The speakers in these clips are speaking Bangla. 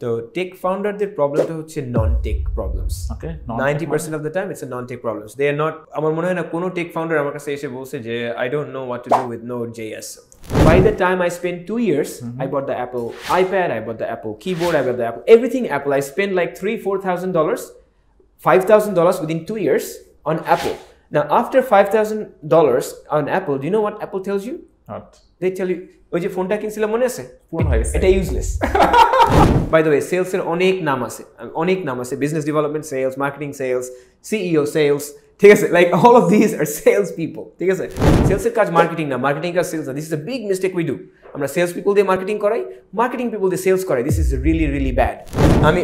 তো টেক ফাউন্ডারদের প্রবলেমটা হচ্ছে non tech problems. Okay, 90% of the time it's non tech problems. They are not, আমার মনে হয় না কোনো টেক ফাউন্ডার আমার কাছে এসে বলছে যে I don't know what to do with Node.js. By the time I spent 2 years, I bought the Apple iPad, I bought the Apple keyboard, I bought the Apple, everything Apple. I spent like $3,000-$4,000, $5,000 within 2 years on Apple. Now, after $5,000 on Apple, do you know what Apple tells you? What? They tell you, ওই যে ফোনটা কিনছিলাম মনে আছে, পুরনো হয়ে গেছে, এটা ইউজলেস। বাই দ্য ওয়ে, সেলসের অনেক নাম আছে, business development sales, marketing sales, CEO sales, ঠিক আছে, like all of this are sales people, ঠিক আছে। সেলসের কাজ মার্কেটিং না, মার্কেটিং কাজ সেলস না। This is a big mistake we do. আমরা সেলস পিপল দিয়ে মার্কেটিং করাই, মার্কেটিং পিপল দিয়ে সেলস করাই। This is really really bad.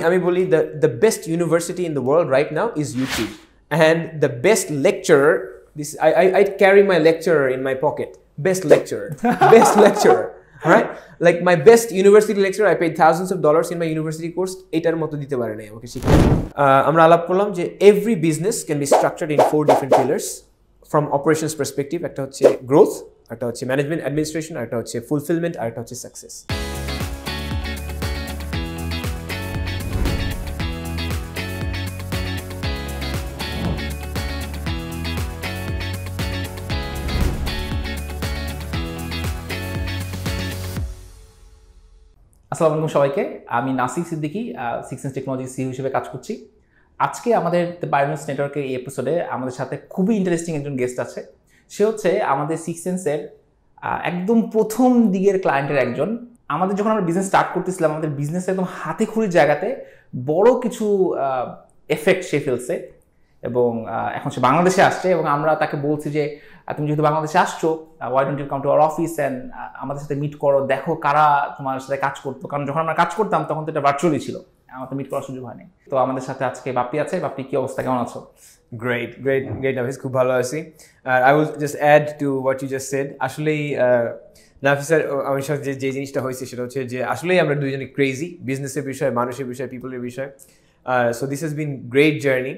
আমি বলি the best university in the world right now is YouTube, and the best lecturer, this I carry my lecturer in my pocket. Best lecturer. All right, like my best university lecturer, I paid thousands of dollars in my university course. এটার মতো দিতে পারে নাই আমাকে শিখে। আমরা আলাপ করলাম যে every business can be structured in 4 different pillars from operations perspective. একটা হচ্ছে growth, একটা হচ্ছে management administration, একটা হচ্ছে fulfillment, আর একটা হচ্ছে success. আসসালামু আলাইকুম সবাইকে, আমি Nasir Siddiqui, six sense technology CEO হিসেবে কাজ করছি। আজকে আমাদের দ্য বায়োনিউজ নেটওয়ার্কের এই এপিসোডে আমাদের সাথে খুবই ইন্টারেস্টিং একজন গেস্ট আছে। সে হচ্ছে আমাদের সিক্স সেন্সের একদম প্রথম দিকের ক্লায়েন্টের একজন। আমাদের যখন আমরা বিজনেস স্টার্ট করতেছিলাম, আমাদের বিজনেস একদম হাতে খড়ির জায়গাতে বড় কিছু এফেক্ট সে ফেলছে, এবং এখন সে বাংলাদেশে আসছে, এবং আমরা তাকে বলছি যে তুমি যেহেতু বাংলাদেশে আসছো, why don't you come to our office and আমাদের সাথে মিট করো, দেখো কারা তোমার সাথে কাজ করতো। কারণ যখন আমরা কাজ করতাম তখন তো এটা ভার্চুয়ালি ছিল, আমাদের মিট করার সুযোগ হয়নি। তো আমাদের সাথে আজকে বাপ্পি আছে। বাপ্পি, কি অবস্থা, কেমন আছো? Great, নাফিস, খুব ভালো আছি। I will just add to what you just said. আসলেই নাফিসের আমার সাথে যে জিনিসটা হয়েছে সেটা হচ্ছে যে আসলেই আমরা দুইজনে ক্রেজি, বিজনেসের বিষয়, মানুষের বিষয়, পিপলের বিষয়। So this has been great journey.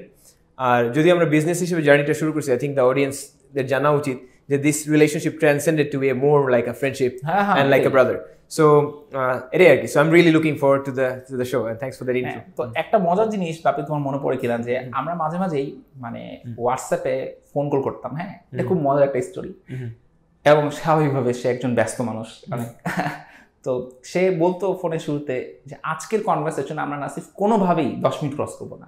আর যদি আমরা বিজনেস হিসেবে জার্নিটা শুরু করছি, আই থিঙ্ক দ্য অডিয়েন্সদের জানা উচিত যে this relationship transcended to be a more like a friendship and like a brother. So এটাই আর কি। So I am really looking forward to the show, and thanks for that intro. তো একটা মজার জিনিস বাপি, তোমার মনে পড়ে কিনা যে আমরা মাঝে মাঝেই মানে হোয়াটসঅ্যাপে ফোন কল করতাম। হ্যাঁ, এটা খুব মজার একটা স্টোরি, এবং স্বাভাবিকভাবে সে একজন ব্যস্ত মানুষ। তো সে বলতো ফোনের শুরুতে যে আজকের কনভারসেশন আমরা নাসিফ কোনোভাবেই 10 মিনিট ক্রস করবো না,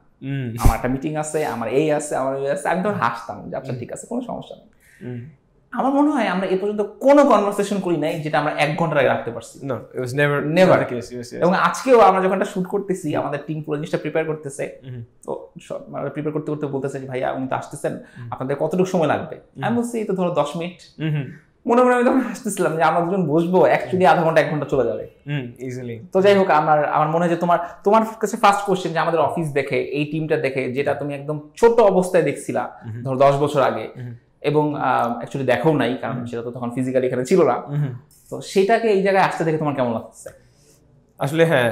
আমার একটা মিটিং আছে, আমার এই আছে, আমার ওই আছে। আমি তখন হাসতাম যে আচ্ছা ঠিক আছে, কোনো সমস্যা নেই। আমার মনে হয় আমরা এ পর্যন্ত কোনো কনভারসেশন করি নাই যেটা আমরা 1 ঘন্টার আগে রাখতে পারছি। নেভার। এবং আজকেও আমরা যখন শুট করতেছি, আমাদের টিম পুরো জিনিসটা প্রিপেয়ার করতেছে। তো মানে প্রিপেয়ার করতে করতে বলতেছে যে ভাইয়া উনি তো আসতেছেন, আপনাদের কতটুকু সময় লাগবে? আমি বলছি এই তো ধরো 10 মিনিট। মনে মনে আমি তখন হাসতেছিলাম যে আমরা দুজন বসবো, অ্যাকচুয়ালি আধা ঘন্টা 1 ঘন্টা চলে যাবে ইজিলি। তো যাই হোক, আমার মনে হয় যে তোমার কাছে ফার্স্ট কোশ্চেন যে আমাদের অফিস দেখে, এই টিমটা দেখে, যেটা তুমি একদম ছোট অবস্থায় দেখছিলা ধরো 10 বছর আগে, এবং অ্যাকচুয়ালি দেখাও নাই কারণ সেটা তো তখন ফিজিক্যালি এখানে ছিল না, তো সেটাকে এই জায়গায় আসতে দেখে তোমার কেমন লাগছে? আসলে হ্যাঁ,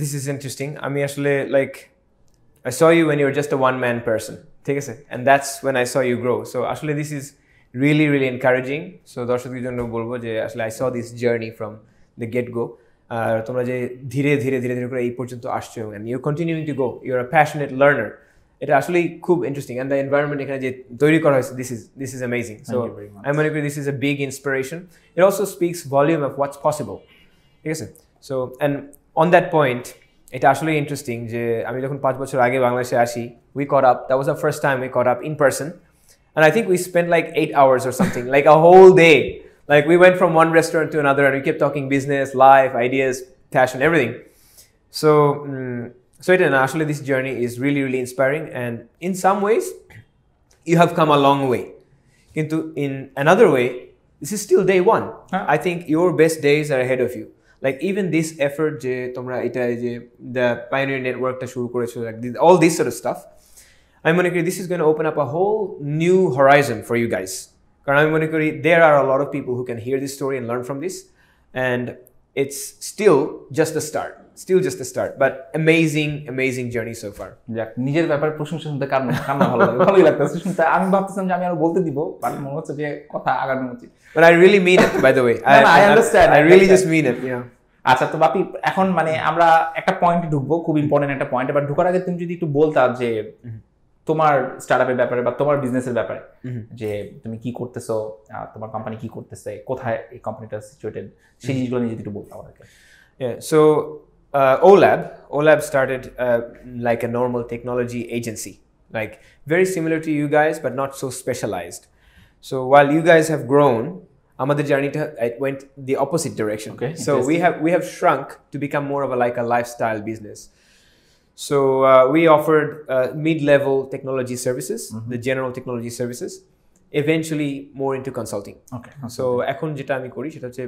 দিস ইজ ইন্টারেস্টিং। আমি আসলে like I saw you when you were just a one man person, ঠিক আছে, and that's when I saw you grow. So আসলে this is really really encouraging. So দর্শকদের জন্য বলবো যে আসলে I saw this journey from the get go. তোমরা যে ধীরে ধীরে করে এই পর্যন্ত আসছো, and you're continuing to go, you're a passionate learner. এটা আসলে খুব ইন্টারেস্টিং, and the environment এখানে যে তৈরি করা হয়েছে, this is amazing. So I মনে করি this is a big inspiration. It also speaks volume of what's possible, ঠিক আছে। So and on that point, এটা আসলে ইন্টারেস্টিং যে আমি যখন 5 বছর আগে বাংলাদেশে আসি, we caught up, that was the first time we caught up in person, and I think we spent like 8 hours or something, like a whole day. Like we went from one restaurant to another and we kept talking business, life, ideas, passion, everything. So it actually this journey is really really inspiring, and in some ways you have come a long way. Kintu in another way, this is still day one. I think your best days are ahead of you. Like even this effort je tomra eta je the pioneer network ta shuru korecho, like all this sort of stuff, I mone kori this is going to open up a whole new horizon for you guys. Karon I mone kori there are a lot of people who can hear this story and learn from this, and it's still just the start, but amazing journey so far. যাক, নিজের ব্যাপারে প্রশংসা শুনতে কার না ভালো লাগে, ভালোই লাগতেছে শুনতে। আমি ভাবতেছিলাম যে আমি আরো বলতে দিব, বাট মনে হচ্ছে যে কথা আগানো উচিত। But I really mean it, by the way. I understand. I really just mean it, you know. আচ্ছা, তো বাপি এখন মানে আমরা একটা পয়েন্টে ঢুকবো, খুব ইম্পর্টেন্ট একটা পয়েন্ট। এবার ঢোকার আগে তুমি যদি একটু বলতা যে তোমার স্টার্টআপের ব্যাপারে বা তোমার বিজনেসের ব্যাপারে, যে তুমি কি করতেছো, তোমার কোম্পানি কি করতেছে, কোথায় এই কোম্পানিটা সিচুয়েটেড, সেই জিনিসগুলো নিয়ে যদি একটু বলতে আমাদেরকে। Yeah, so OLAB started like a normal technology agency, like very similar to you guys, but not so specialized. So while you guys have grown, Amadir journey went the opposite direction. Okay, so we have shrunk to become more of a lifestyle business. So we offered mid-level technology services, the general technology services, eventually more into consulting. Okay. So এখন যেটা আমি করি সেটা হচ্ছে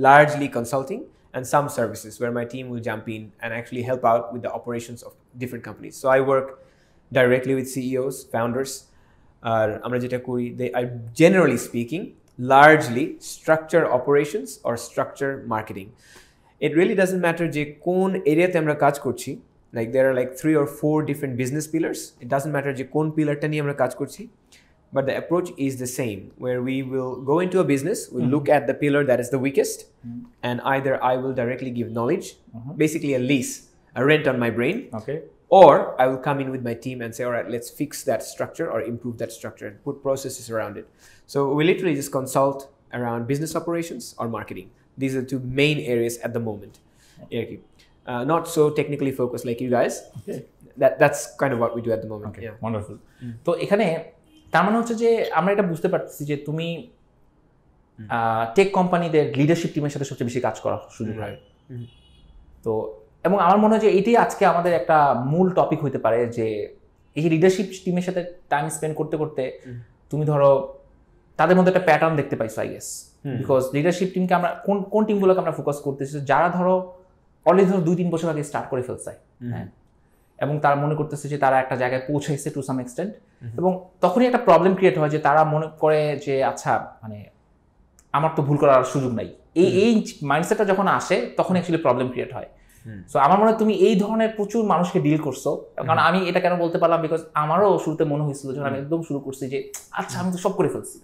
largely consulting and some services where my team will jump in and actually help out with the operations of different companies. So I work directly with CEOs, founders. আমরা যেটা করি, they are generally speaking largely structure operations or structure marketing. It really doesn't matter যে কোন এরিয়াতে আমরা কাজ করছি. Like there are like 3 or 4 different business pillars. It doesn't matter যে কোন পিলারটা নিয়ে আমরা কাজ করছি. But the approach is the same, where we will go into a business, we'll look at the pillar that is the weakest, and either I will directly give knowledge, basically a lease, a rent on my brain, Okay. or I will come in with my team and say, all right, let's fix that structure or improve that structure and put processes around it. So we literally just consult around business operations or marketing. These are the 2 main areas at the moment. Not so technically focused like you guys. Okay. That's kind of what we do at the moment. Okay. Yeah. Wonderful. তো এখানে তার মানে হচ্ছে যে আমরা এটা বুঝতে পারছি যে তুমি টেক কোম্পানিদের লিডারশিপ টিমের সাথে সবচেয়ে বেশি কাজ করার সুযোগ হয়। তো এবং আমার মনে হয় যে এটাই আজকে আমাদের একটা মূল টপিক হইতে পারে, যে এই লিডারশিপ টিমের সাথে টাইম স্পেন্ড করতে করতে তুমি ধরো তাদের মধ্যে একটা প্যাটার্ন দেখতে পাইছো, আই গেস। বিকজ লিডারশিপ টিমকে আমরা কোন টিমগুলোকে আমরা ফোকাস করতেছি, যারা ধরো অলরেডি ধরো 2-3 বছর আগে স্টার্ট করে ফেলছে, হ্যাঁ, এবং তারা মনে করতেছে যে তারা একটা জায়গায় পৌঁছাইছে টু সাম এক্সটেন্ট, এবং তখনই একটা প্রবলেম ক্রিয়েট হয় যে তারা মনে করে যে আচ্ছা মানে আমার তো ভুল করার সুযোগ নাই। এই মাইন্ডসেটটা যখন আসে তখন অ্যাকচুয়ালি প্রবলেম ক্রিয়েট হয়। সো আমার মনে হয় তুমি এই ধরনের প্রচুর মানুষকে ডিল করছো, কারণ আমি এটা কেন বলতে পারলাম, বিকজ আমারও শুরুতে মনে হয়েছিল যখন আমি একদম শুরু করছি যে আচ্ছা আমি তো সব করে ফেলছি,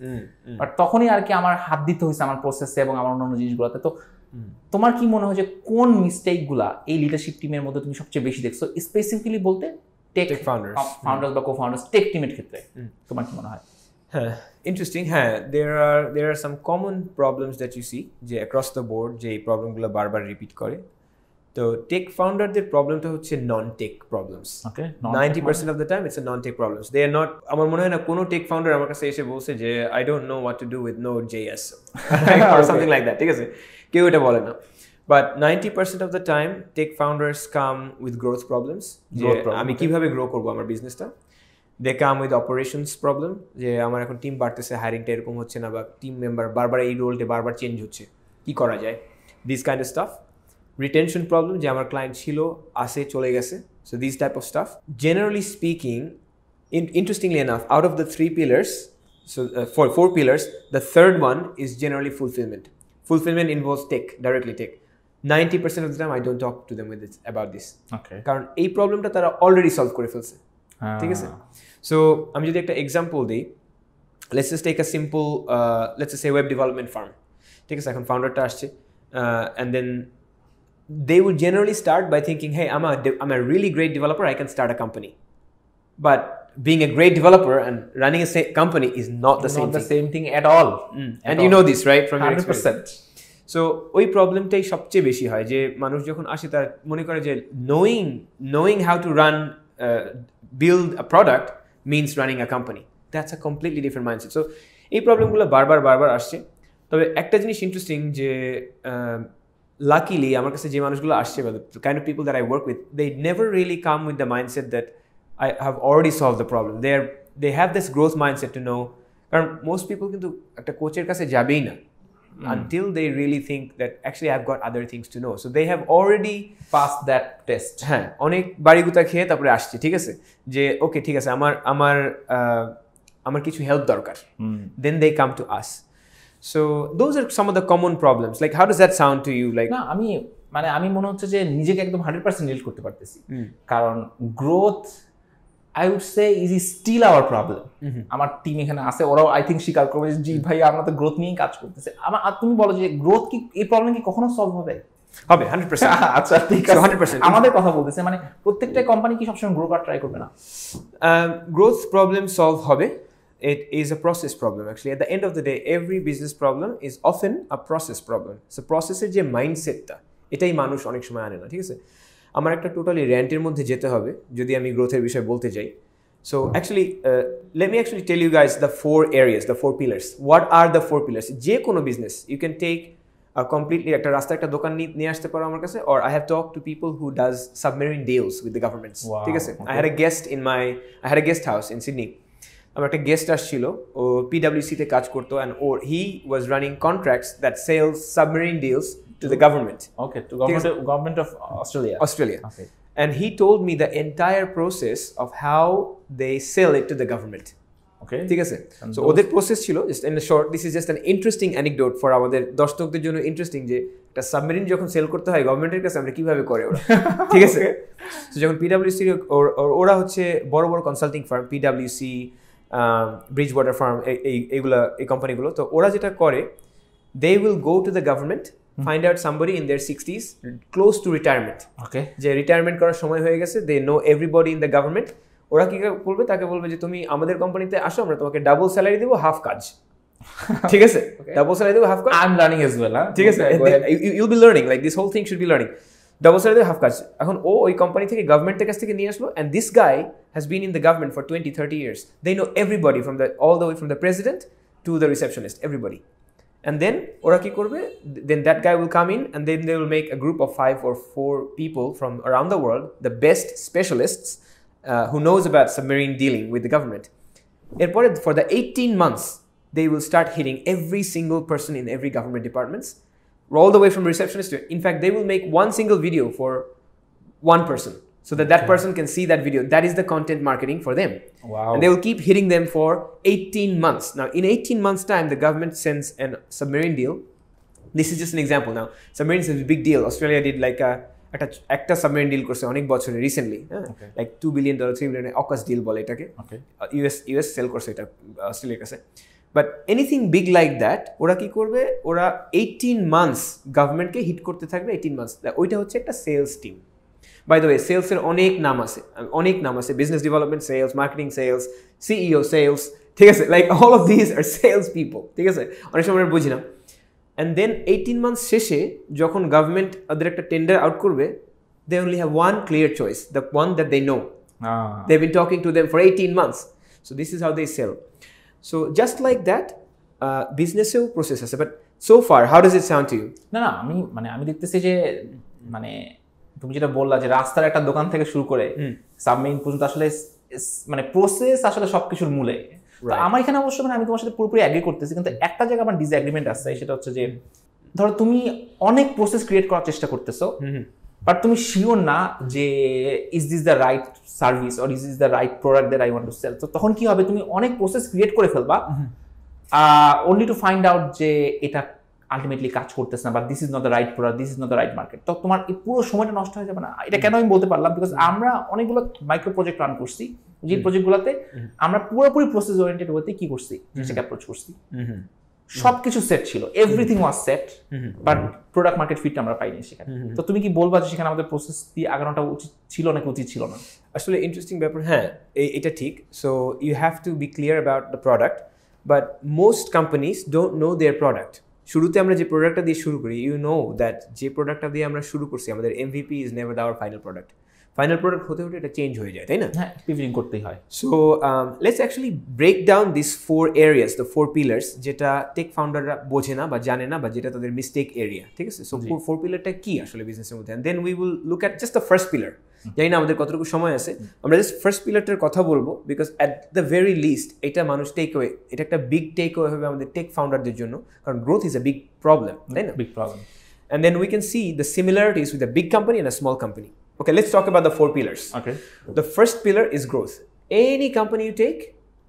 বাট তখনই আর কি আমার হাত দিতে হয়েছে আমার প্রসেসে এবং আমার অন্যান্য জিনিসগুলোতে। তো তোমার কি মনে হয় যে কোন মিস্টেকগুলা এই লিডারশিপ টিমের মধ্যে তুমি সবচেয়ে বেশি দেখছো, স্পেসিফিক্যালি বলতে টেক ফাউন্ডার্স বা কো-ফাউন্ডার্স টেক টিমের ক্ষেত্রে তোমার কি মনে হয়? Interesting. There are some common problems that you see যে across the board যে এই প্রবলেমগুলো বারবার রিপিট করে। তো টেক ফাউন্ডারদের প্রবলেমটা হচ্ছে non tech problems. 90% of the time it's a non-tech problems. They are not, আমার মনে হয় না কোনো টেক ফাউন্ডার আমার কাছে এসে বলছে যে I don't know what to do with Node.js or something like that, ঠিক আছে? কেউ এটা বলে না। But 90% of the time tech founders come with growth problems. যে আমি কিভাবে গ্রো করব আমার বিজনেসটা। They come with operations problem, যে আমার এখন টিম বাড়তেছে, হায়ারিংটা এরকম হচ্ছে না, বা টিম মেম্বার বারবার এই রোলটা বারবার চেঞ্জ হচ্ছে, কি করা যায়, this kind of staff. Retention problem, যে আমার ক্লায়েন্ট ছিল আসে চলে গেছে, so this type of staff. Generally speaking, interestingly enough, out of the 3 pillars, so for 4 pillars, the third one is generally fulfillment. Fulfillment involves tech, directly tech. 90% of the time I don't talk to them about this. Okay. কারণ এই প্রবলেমটা তারা অলরেডি সলভ করে ফেলছে, ঠিক আছে? সো আমি যদি একটা এক্সাম্পল দিই, let's just take a simple let's say web development firm, ঠিক আছে? এখন ফাউন্ডারটা আসছে, and then they would generally start by thinking, hey, I'm a really great developer, I can start a company. But being a great developer and running a company is not the same thing at all. And you know this, right, from your 100%. So ওই প্রবলেমটাই সবচেয়ে বেশি হয়, যে মানুষ যখন আসে তার মনে করে যে knowing how to build a product means running a company. That's a completely different mindset. So এই প্রবলেমগুলো বারবার আসছে। তবে একটা জিনিস ইন্টারেস্টিং, যে luckily আমার কাছে যে মানুষগুলো আসছে, the kind of people that I work with, they never really come with the mindset that I have already solved the problem. They have this growth mindset to know, কারণ most people কিন্তু একটা কোচের কাছে যাবেই না until they really think that actually I've got other things to know. So they have already passed that test. হ্যাঁ, অনেক বাড়িগুতা খেয়ে তারপরে আসছে, ঠিক আছে? যে ওকে ঠিক আছে, আমার কিছু হেল্প দরকার, then they come to us. So those are some of the common problems. Like how does that sound to you? Like না, আমি মনে হচ্ছে যে নিজেকে একদম 100% রিলেট করতে পারতেছি, কারণ growth I would say is still our problem. আমার টিম এখানে আছে, ওরাও আই থিঙ্ক স্বীকার করবে যে জি ভাই আমরা তো গ্রোথ নিয়েই কাজ করতেছি। তুমি বলো যে গ্রোথ কি, এই প্রবলেম কি কখনো সলভ হবে? হবে 100%. আচ্ছা ঠিক So, আছে 100%. আমাদের কথা বলতেছে মানে প্রত্যেকটা কোম্পানি কি সবসময় গ্রো করার ট্রাই করবে না Growth problem solve হবে. It is a process problem actually. At the end of the day, every business problem is often a process problem. So processের যে মাইন্ডসেটটা এটাই মানুষ অনেক সময় আনে না, ঠিক আছে? আমার একটা টোটালি র্যান্টের মধ্যে যেতে হবে যদি আমি গ্রোথের বিষয়ে বলতে যাই. So actually, let me actually tell you guys the 4 areas, the 4 pillars. What are the 4 pillars? যে কোনো business, you can take a completely একটা রাস্তা একটা দোকান নিয়ে আসতে পারো আমার কাছে, or I have talked to people who does submarine deals with the governments. ঠিক আছে? I had a guest house in Sydney. আমার একটা গেস্ট আসছিল, ও PwC তে কাজ করতো, and he was running contracts that sells submarine deals to the government. Okay two government of Australia Okay. And he told me the entire process of how they sell it to the government. ওকে ঠিক আছে? So ওদের প্রসেস ছিল, just in short, this is just an interesting anecdote for আমাদের দর্শকদের জন্য ইন্টারেস্টিং যে একটা সাবমেরিন যখন সেল করতে হয় গভর্নমেন্টের কাছে আমরা কিভাবে করে ওরা, ঠিক আছে? তো যখন PwC ওরা হচ্ছে বড় বড় consulting farm, PwC, bridge water farm, এই কোম্পানিগুলো, তো ওরা যেটা করে, they will go to the government, find out somebody in their 60s close to retirement, ওকে যে রিটায়ারমেন্ট করার সময় হয়ে গেছে, they know everybody in the government. ওরা কি করবে, তাকে বলবে যে তুমি আমাদের কোম্পানিতে আসো, আমরা তোমাকে ডাবল স্যালারি দেবো, হাফ কাজ, ঠিক আছে? ডাবল স্যালারি দেবো, হাফ কাজ, I am learning as well ঠিক আছে? You'll be learning, like this whole thing should be learning. Double salary দেবো, হাফ কাজ। এখন ও ওই কোম্পানি থেকে গভর্নমেন্টের কাছ থেকে নিয়ে আসলো, and this guy has been in the government for 20-30 years. They know everybody from all the way from the president to the receptionist, everybody. And then ওরা কি করবে, then that guy will come in, and then they will make a group of 5 or 4 people from around the world, the best specialists who knows about submarine dealing with the government. এরপরে for the 18 months they will start hitting every single person in every government departments, all the way from receptionist to, in fact they will make one single video for one person so that person can see that video. That is the content marketing for them. Wow. And they will keep hitting them for 18 months. Now in 18 months time the government sends a submarine deal. This is just an example. Now submarines is a big deal. Australia did like একটা সাবমেরিন ডিল করছে অনেক বছরে recently, like $2 billion, $3 billion AUKUS deal বলে এটাকে, ইউএস সেল করছে এটা অস্ট্রেলিয়ার কাছে। But anything big like that, ওরা কি করবে, ওরা 18 মান্থস গভর্নমেন্টকে হিট করতে থাকবে, 18 মান্থস। ওইটা হচ্ছে একটা sales team. By the way, সেলসের অনেক নাম আছে, business development sales, marketing sales, CEO sales, ঠিক আছে? Like all of this are sales people, ঠিক আছে? অনেক সময় আমরা বুঝি না। And then 18 months শেষে যখন গভর্নমেন্ট ওদের একটা টেন্ডার আউট করবে, they only have one clear choice, the one that they know. They've been talking to them for 18 months. So this is how they sell. So just like that, business-এও process আছে। But so far, how does it sound to you? না আমি দেখতেছি যে মানে তুমি যেটা বললা যে রাস্তার একটা দোকান থেকে শুরু করে সাবমেরিন পর্যন্ত আসলে মানে প্রসেস আসলে সবকিছুর মূলে। আমার এখানে অবশ্য মানে আমি তোমার সাথে পুরোপুরি অ্যাগ্রি করতেছি, কিন্তু একটা জায়গায় আমার ডিসএগ্রিমেন্ট আছে, সেটা হচ্ছে যে ধরো তুমি অনেক প্রসেস ক্রিয়েট করার চেষ্টা করতেছো, বাট তুমি শিওর না যে is this the right service or is this the right product that I want to sell. তো তখন কি হবে, তুমি অনেক প্রসেস ক্রিয়েট করে ফেলবা অনলি টু ফাইন্ড আউট যে এটা আলটিমেটলি কাজ করতেছে না, বা this is not the right product, this is not the right market. তো তোমার এই পুরো সময়টা নষ্ট হয়ে যাবে না। এটা কেন আমি বলতে পারলাম, বিকজ আমরা অনেকগুলো মাইক্রো প্রজেক্ট রান করছি, যে প্রজেক্টগুলোতে আমরা পুরোপুরি প্রসেস ওরিয়েন্টেড ওয়েতে কি করছি, সেটাকে অ্যাপ্রোচ করছি। সবকিছু সেট ছিল, everything was set, but product market fit আমরা পাইনি সেখানে। তো তুমি কি বলবা যে সেখানে আমাদের প্রসেস দিয়ে আগানোটা উচিত ছিল নাকি উচিত ছিল না? আসলে ইন্টারেস্টিং ব্যাপার, হ্যাঁ এটা ঠিক। So you have to be clear about the product, but most companies don't know their product. শুরুতে আমরা যে প্রোডাক্টটা দিয়ে শুরু করি, ইউ নো দ্যাট যে প্রোডাক্টটা দিয়ে আমরা শুরু করছি, আমাদের MVP is never hour final product. Final product হতে হতে এটা চেঞ্জ হয়ে যায়, তাই না? হ্যাঁ, পিভটিং করতেই হয়। So let's actually break down this 4 areas, the 4 pillars, যেটা টেক ফাউন্ডাররা বোঝে না বা জানে না, বা যেটা তাদের মিস্টেক এরিয়া, ঠিক আছে? সো 4 পিলারটা কি আসলে বিজনেসের মধ্যে, and then we will look at just the first pillar. জানি না আমাদের কতটুকু সময় আছে, আমরা জাস্ট ফার্স্ট পিলারটার কথা বলবো, because at the very least এটা মানুষ টেক ওয়ে, এটা একটা বিগ টেক ওয়ে হবে আমাদের টেক ফাউন্ডারদের জন্য, কারণ growth is a big problem, তাই না? Big problem. And then we can see the similarities with a big company and a small company. Okay, let's talk about the 4 pillars. Okay. The first pillar is growth. Any company you take,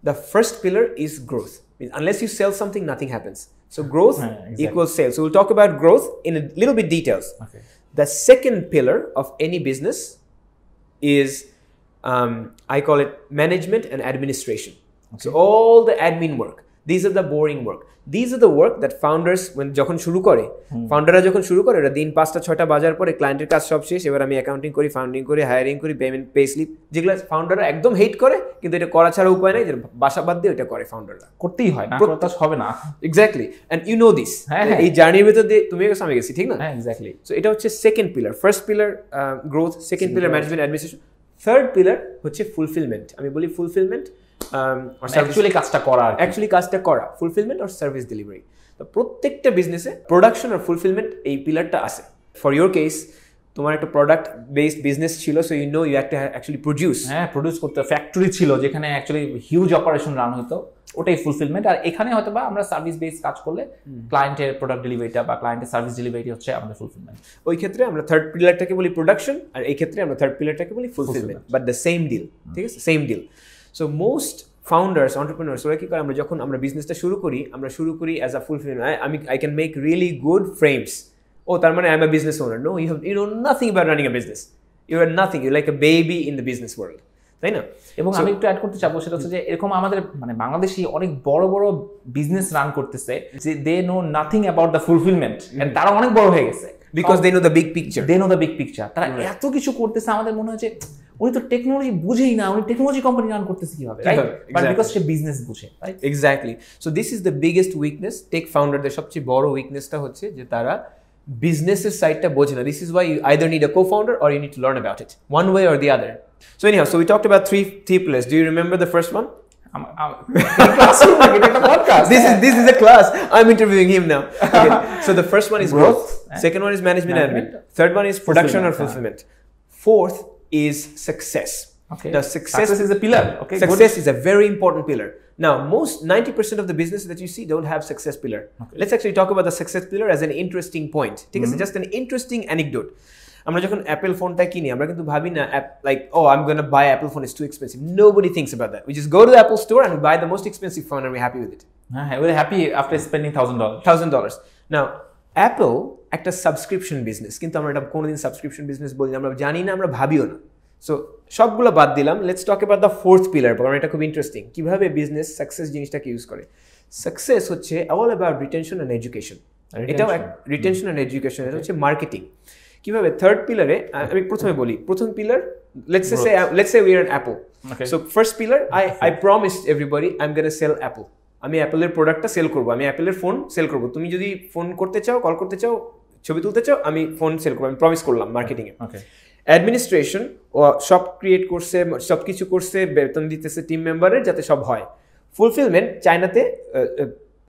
the first pillar is growth. Unless you sell something, nothing happens. So growth equals sales. So we'll talk about growth in a little bit details. Okay. The second pillar of any business is, I call it management and administration. Okay. So all the admin work. These are the boring work. These are the work that founders যখন শুরু করে, ফাউন্ডাররা যখন শুরু করে, ওরা দিন 5টা 6টা বাজার পরে ক্লায়েন্টের কাজ সব শেষ, এবার আমি অ্যাকাউন্টিং করি, ফান্ডিং করি, হায়ারিং করি, পেমেন্ট, পে স্লিপ, যেগুলো ফাউন্ডাররা একদম হেট করে, কিন্তু এটা করা ছাড়া উপায় নেই, বাসা বাদ দিয়ে এটা করে ফাউন্ডাররা। করতেই হয়, না করতে হবে না। Exactly, and you know this. এই জার্নির ভিতর দিয়ে তুমি গেছো, আমি গেছি, ঠিক না? হ্যাঁ, এক্স্যাক্টলি। সো এটা হচ্ছে second pillar. First pillar growth, second pillar management administration, third pillar হচ্ছে ফুলফিলমেন্ট। আমি বলি ফুলফিলমেন্ট অ্যাকচুয়ালি কাজটা করা, ফুলফিলমেন্ট অর সার্ভিস ডেলিভারি। তো প্রত্যেকটা বিজনেসে প্রোডাকশন আর ফুলফিলমেন্ট এই পিলারটা আছে। ফর ইউর কেস, তোমার একটা প্রোডাক্ট বেসড বিজনেস ছিল, so you know you have to actually produce করতে, ফ্যাক্টরি ছিল যেখানে অ্যাকচুয়ালি হিউজ অপারেশন রান হতো, ওটাই ফুলফিলমেন্ট। আর এখানে হয়তো বা আমরা সার্ভিস বেস কাজ করলে ক্লায়েন্টের প্রোডাক্ট ডেলিভারিটা বা ক্লায়েন্টের সার্ভিস ডেলিভারি হচ্ছে আমাদের ফুলফিলমেন্ট। ওই ক্ষেত্রে আমরা থার্ড পিলারটাকে বলি প্রোডাকশন, আর এই ক্ষেত্রে আমরা থার্ড পিলারটাকে বলি fulfilment, but the same deal, ঠিক আছে? Same deal. So most founders, entrepreneurs, ওরা কি করে, যখন আমরা বিজনেসটা শুরু করি as a fulfilment. I can make really good frames. ও তার মানে I am a business owner? No, you know nothing about running a business. You are nothing, you like a baby in the business world, তাই না? এবং আমি একটু অ্যাড করতে চাবো, সেটা হচ্ছে যে এরকম আমাদের মানে বাংলাদেশি অনেক বড় বড় বিজনেস রান করতেছে, যে they know nothing about the fulfilment, and তারা অনেক বড় হয়ে গেছে, because they know the big picture. তারা এত কিছু করতেছে, আমাদের মনে হয় যে উনি তো টেকনোলজি বুঝেই না, উনি টেকনোলজি কোম্পানি রান করতেছে কিভাবে, রাইট? বাট বিকজ সে বিজনেস বুঝে, right? Exactly. So this is the biggest weakness. Tech ফাউন্ডারদের সবচেয়ে বড় উইকনেসটা হচ্ছে যে তারা বিজনেসের সাইডটা বোঝে না। This is why you either need a co-founder or you need to learn about it one way or the other. So anyhow, so we talked about three pillars. Do you remember the first one? This is a class. I'm interviewing him now. Okay. So the first one is growth. Second one is management admin. Third one is production or fulfillment. Fourth is success. Okay. Now success is a pillar. Okay. Success is a very important pillar. Now, 90% of the businesses that you see don't have success pillar. Okay. Let's actually talk about the success pillar as an interesting point. Just an interesting anecdote. আমরা যখন অ্যাপল ফোনটা কিনি, আমরা কিন্তু ভাবি না like, oh, I'm going to buy Apple phone, it's too expensive. Nobody thinks about that. We just go to the Apple store and we buy the most expensive phone and we're happy with it. We're happy after spending $1,000. Now, Apple একটা সাবস্ক্রিপশন বিজনেস, কিন্তু আমরা এটা কোনোদিন সাবস্ক্রিপশন বিজনেস বলি না, আমরা জানি না, আমরা ভাবিও না। সো সবগুলো বাদ দিলাম, let's talk about the fourth pillar, কারণ এটা খুব ইন্টারেস্টিং কিভাবে বিজনেস সাকসেস জিনিসটাকে ইউজ করে। সাকসেস হচ্ছে all about retention and education. এটাও রিটেনশন অ্যান্ড এডুকেশন, এটা হচ্ছে মার্কেটিং। কিভাবে? থার্ড পিলারে আমি প্রথমে বলি, প্রথম pillar, let's say we are an Apple. So first pillar, I promised everybody I'm going to sell Apple. আমি অ্যাপলের প্রোডাক্টটা সেল করবো, আমি অ্যাপলের ফোন সেল করবো। তুমি যদি ফোন করতে চাও, কল করতে চাও, ছবি তুলতে চাও, আমি ফোন সেল করবো, আমি প্রমিস করলাম মার্কেটিংয়ে। অ্যাডমিনিস্ট্রেশন ও সব ক্রিয়েট করছে, সব কিছু করছে, বেতন দিতেছে টিম মেম্বারের, যাতে সব হয়। ফুলফিলমেন্ট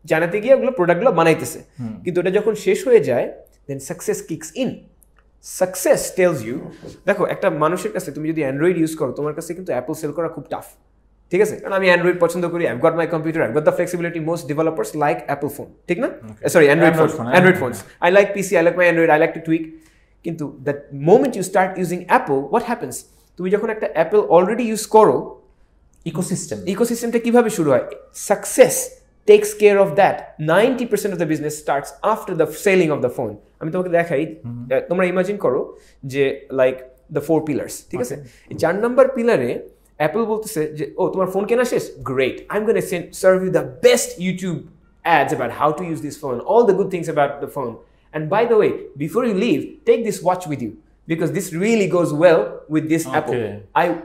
চায়নাতে গিয়ে ওগুলো প্রোডাক্টগুলো বানাইতেছে, কিন্তু ওটা যখন শেষ হয়ে যায়, then success kicks in. Success tells you, দেখো একটা মানুষের কাছে তুমি যদি অ্যান্ড্রয়েড ইউজ করো, তোমার কাছে কিন্তু অ্যাপল সেল করা খুব টাফ, ঠিক আছে? কারণ আমি অ্যান্ড্রয়েড পছন্দ করি, I've got my computer, I've got the flexibility. Most developers like Apple phone, ঠিক না? Sorry, Android phones. I like PC, I like my Android, I like to tweak. কিন্তু the moment you start using Apple, what happens? তুমি যখন একটা অ্যাপল অলরেডি ইউজ করো, ইকোসিস্টেমটা কিভাবে শুরু হয়? Success takes care of that. 90% of the business starts after the selling of the phone. আমি তোমাকে দেখাই, তোমরা ইমাজিন করো যে লাইক দ্য 4 পিলার্স, ঠিক আছে? এই 4 নাম্বার পিলারে অ্যাপল বলতেছে যে, ও তোমার ফোন কেনা শেষ, great, I am gonna serve you the best YouTube ads about how to use this phone, all the good things about the phone. And by the way, before you leave, take this watch with you, because this really goes well with this Apple.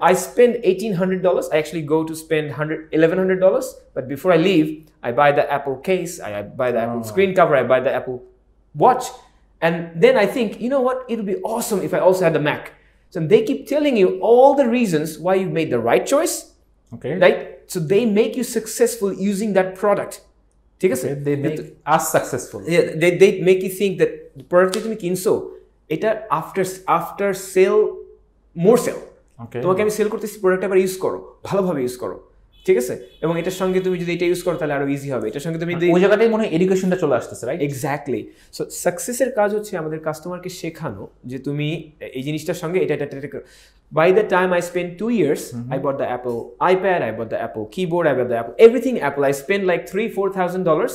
I spend $1,800. I actually go to spend $1,100, but before I leave, I buy the Apple case, I buy the Apple screen cover, I buy the Apple watch, and then I think, you know what, it'll be awesome if I also had the Mac. So they keep telling you all the reasons why you made the right choice, right? So they make you successful using that product. They make us successful. Yeah, they make you think that the product তুমি কিনছো, এটা আফটার সেল মোর সেল, তোমাকে আমি সেল করতেছি, প্রোডাক্ট আবার ইউজ করো, ভালোভাবে ইউজ করো, ঠিক আছে? এবং এটার সঙ্গে তুমি যদি এটা ইউজ করো তাহলে আরো ইজি হবে। এটার সঙ্গে তুমি ওই জায়গাটাই মনে হয় এডুকেশনটা চলে আসতেছে, রাইট? এক্স্যাক্টলি। সো সাকসেসের কাজ হচ্ছে আমাদের কাস্টমারকে শেখানো যে তুমি এই জিনিসটার সঙ্গে এটা করো। By the time I spent 2 years, I bought the Apple iPad, I bought the Apple keyboard, I bought the Apple everything Apple. I spent like $3,000-4,000,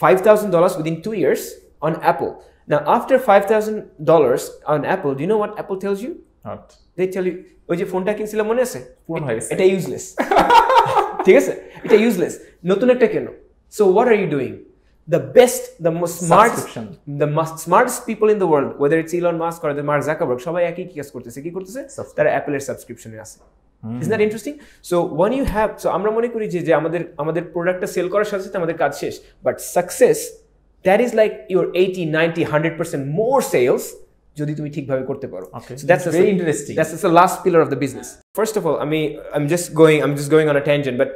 $5,000 within 2 years on Apple. Now, after $5,000 on Apple, do you know what Apple tells you? What? They tell you, ওই যে ফোনটা কিনছিলাম মনে আছে, পুরনো হয়ে গেছে, এটা ইউজলেস। ঠিক আছে, এটা ইউজলেস, নতুন একটা কেন। So what are you doing? The best, the most Subscription. smartest people in the world, whether it's Elon Musk or the Mark Zuckerberg, সবাই একই কাজ করতেছে, কি করতেছে? তারা অ্যাপলের সাবস্ক্রিপশনে আছে। Isn't that interesting? So when you have, so আমরা মনে করি যে আমাদের প্রোডাক্টটা সেল করার সাথে সাথে আমাদের কাজ শেষ, but success, that is like your 80, 90, 100% more sales যদি তুমি ঠিকভাবে করতে পারো। So that's very interesting. That's the last pillar of the business. First of all, I mean, I'm just going on a tangent, but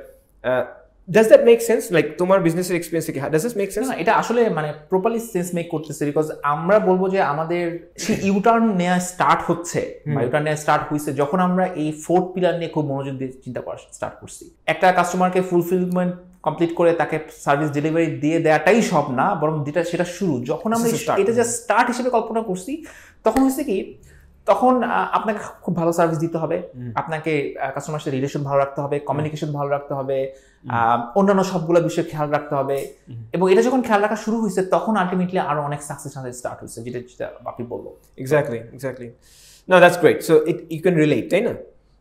does that make sense? Like তোমার বিজনেসের এক্সপেরিয়েন্স থেকে does this make sense? না, এটা আসলে মানে প্রপারলি সেন্স মেক করতেছে, বিকজ আমরা বলবো যে আমাদের সেই ইউটার্ন নেওয়া স্টার্ট হচ্ছে বা ইউটার্ন নেওয়া স্টার্ট হয়েছে যখন আমরা এই ফোর্থ পিলার নিয়ে খুব মনোযোগ দিয়ে চিন্তা করা স্টার্ট করছি। একটা কাস্টমারকে ফুলফিলমেন্ট কমপ্লিট করে তাকে সার্ভিস ডেলিভারি দিয়ে দেওয়াটাই সব না, বরং সেটা শুরু। যখন আমরা এটা জাস্ট স্টার্ট হিসেবে কল্পনা করছি, তখন হচ্ছে কি, তখন আপনাকে খুব ভালো সার্ভিস দিতে হবে, আপনাকে কাস্টমার সাথে রিলেশন ভালো রাখতে হবে, কমিউনিকেশন ভালো রাখতে হবে, অন্যান্য সবগুলো বিষয়ে খেয়াল রাখতে হবে। এবং এটা যখন খেয়াল রাখা শুরু হয়েছে তখন আলটিমেটলি আরো অনেক সাকসেস আমাদের স্টার্ট হয়েছে, যেটা আপনি বললো। Exactly. No, that's great. So you can relate, তাই না?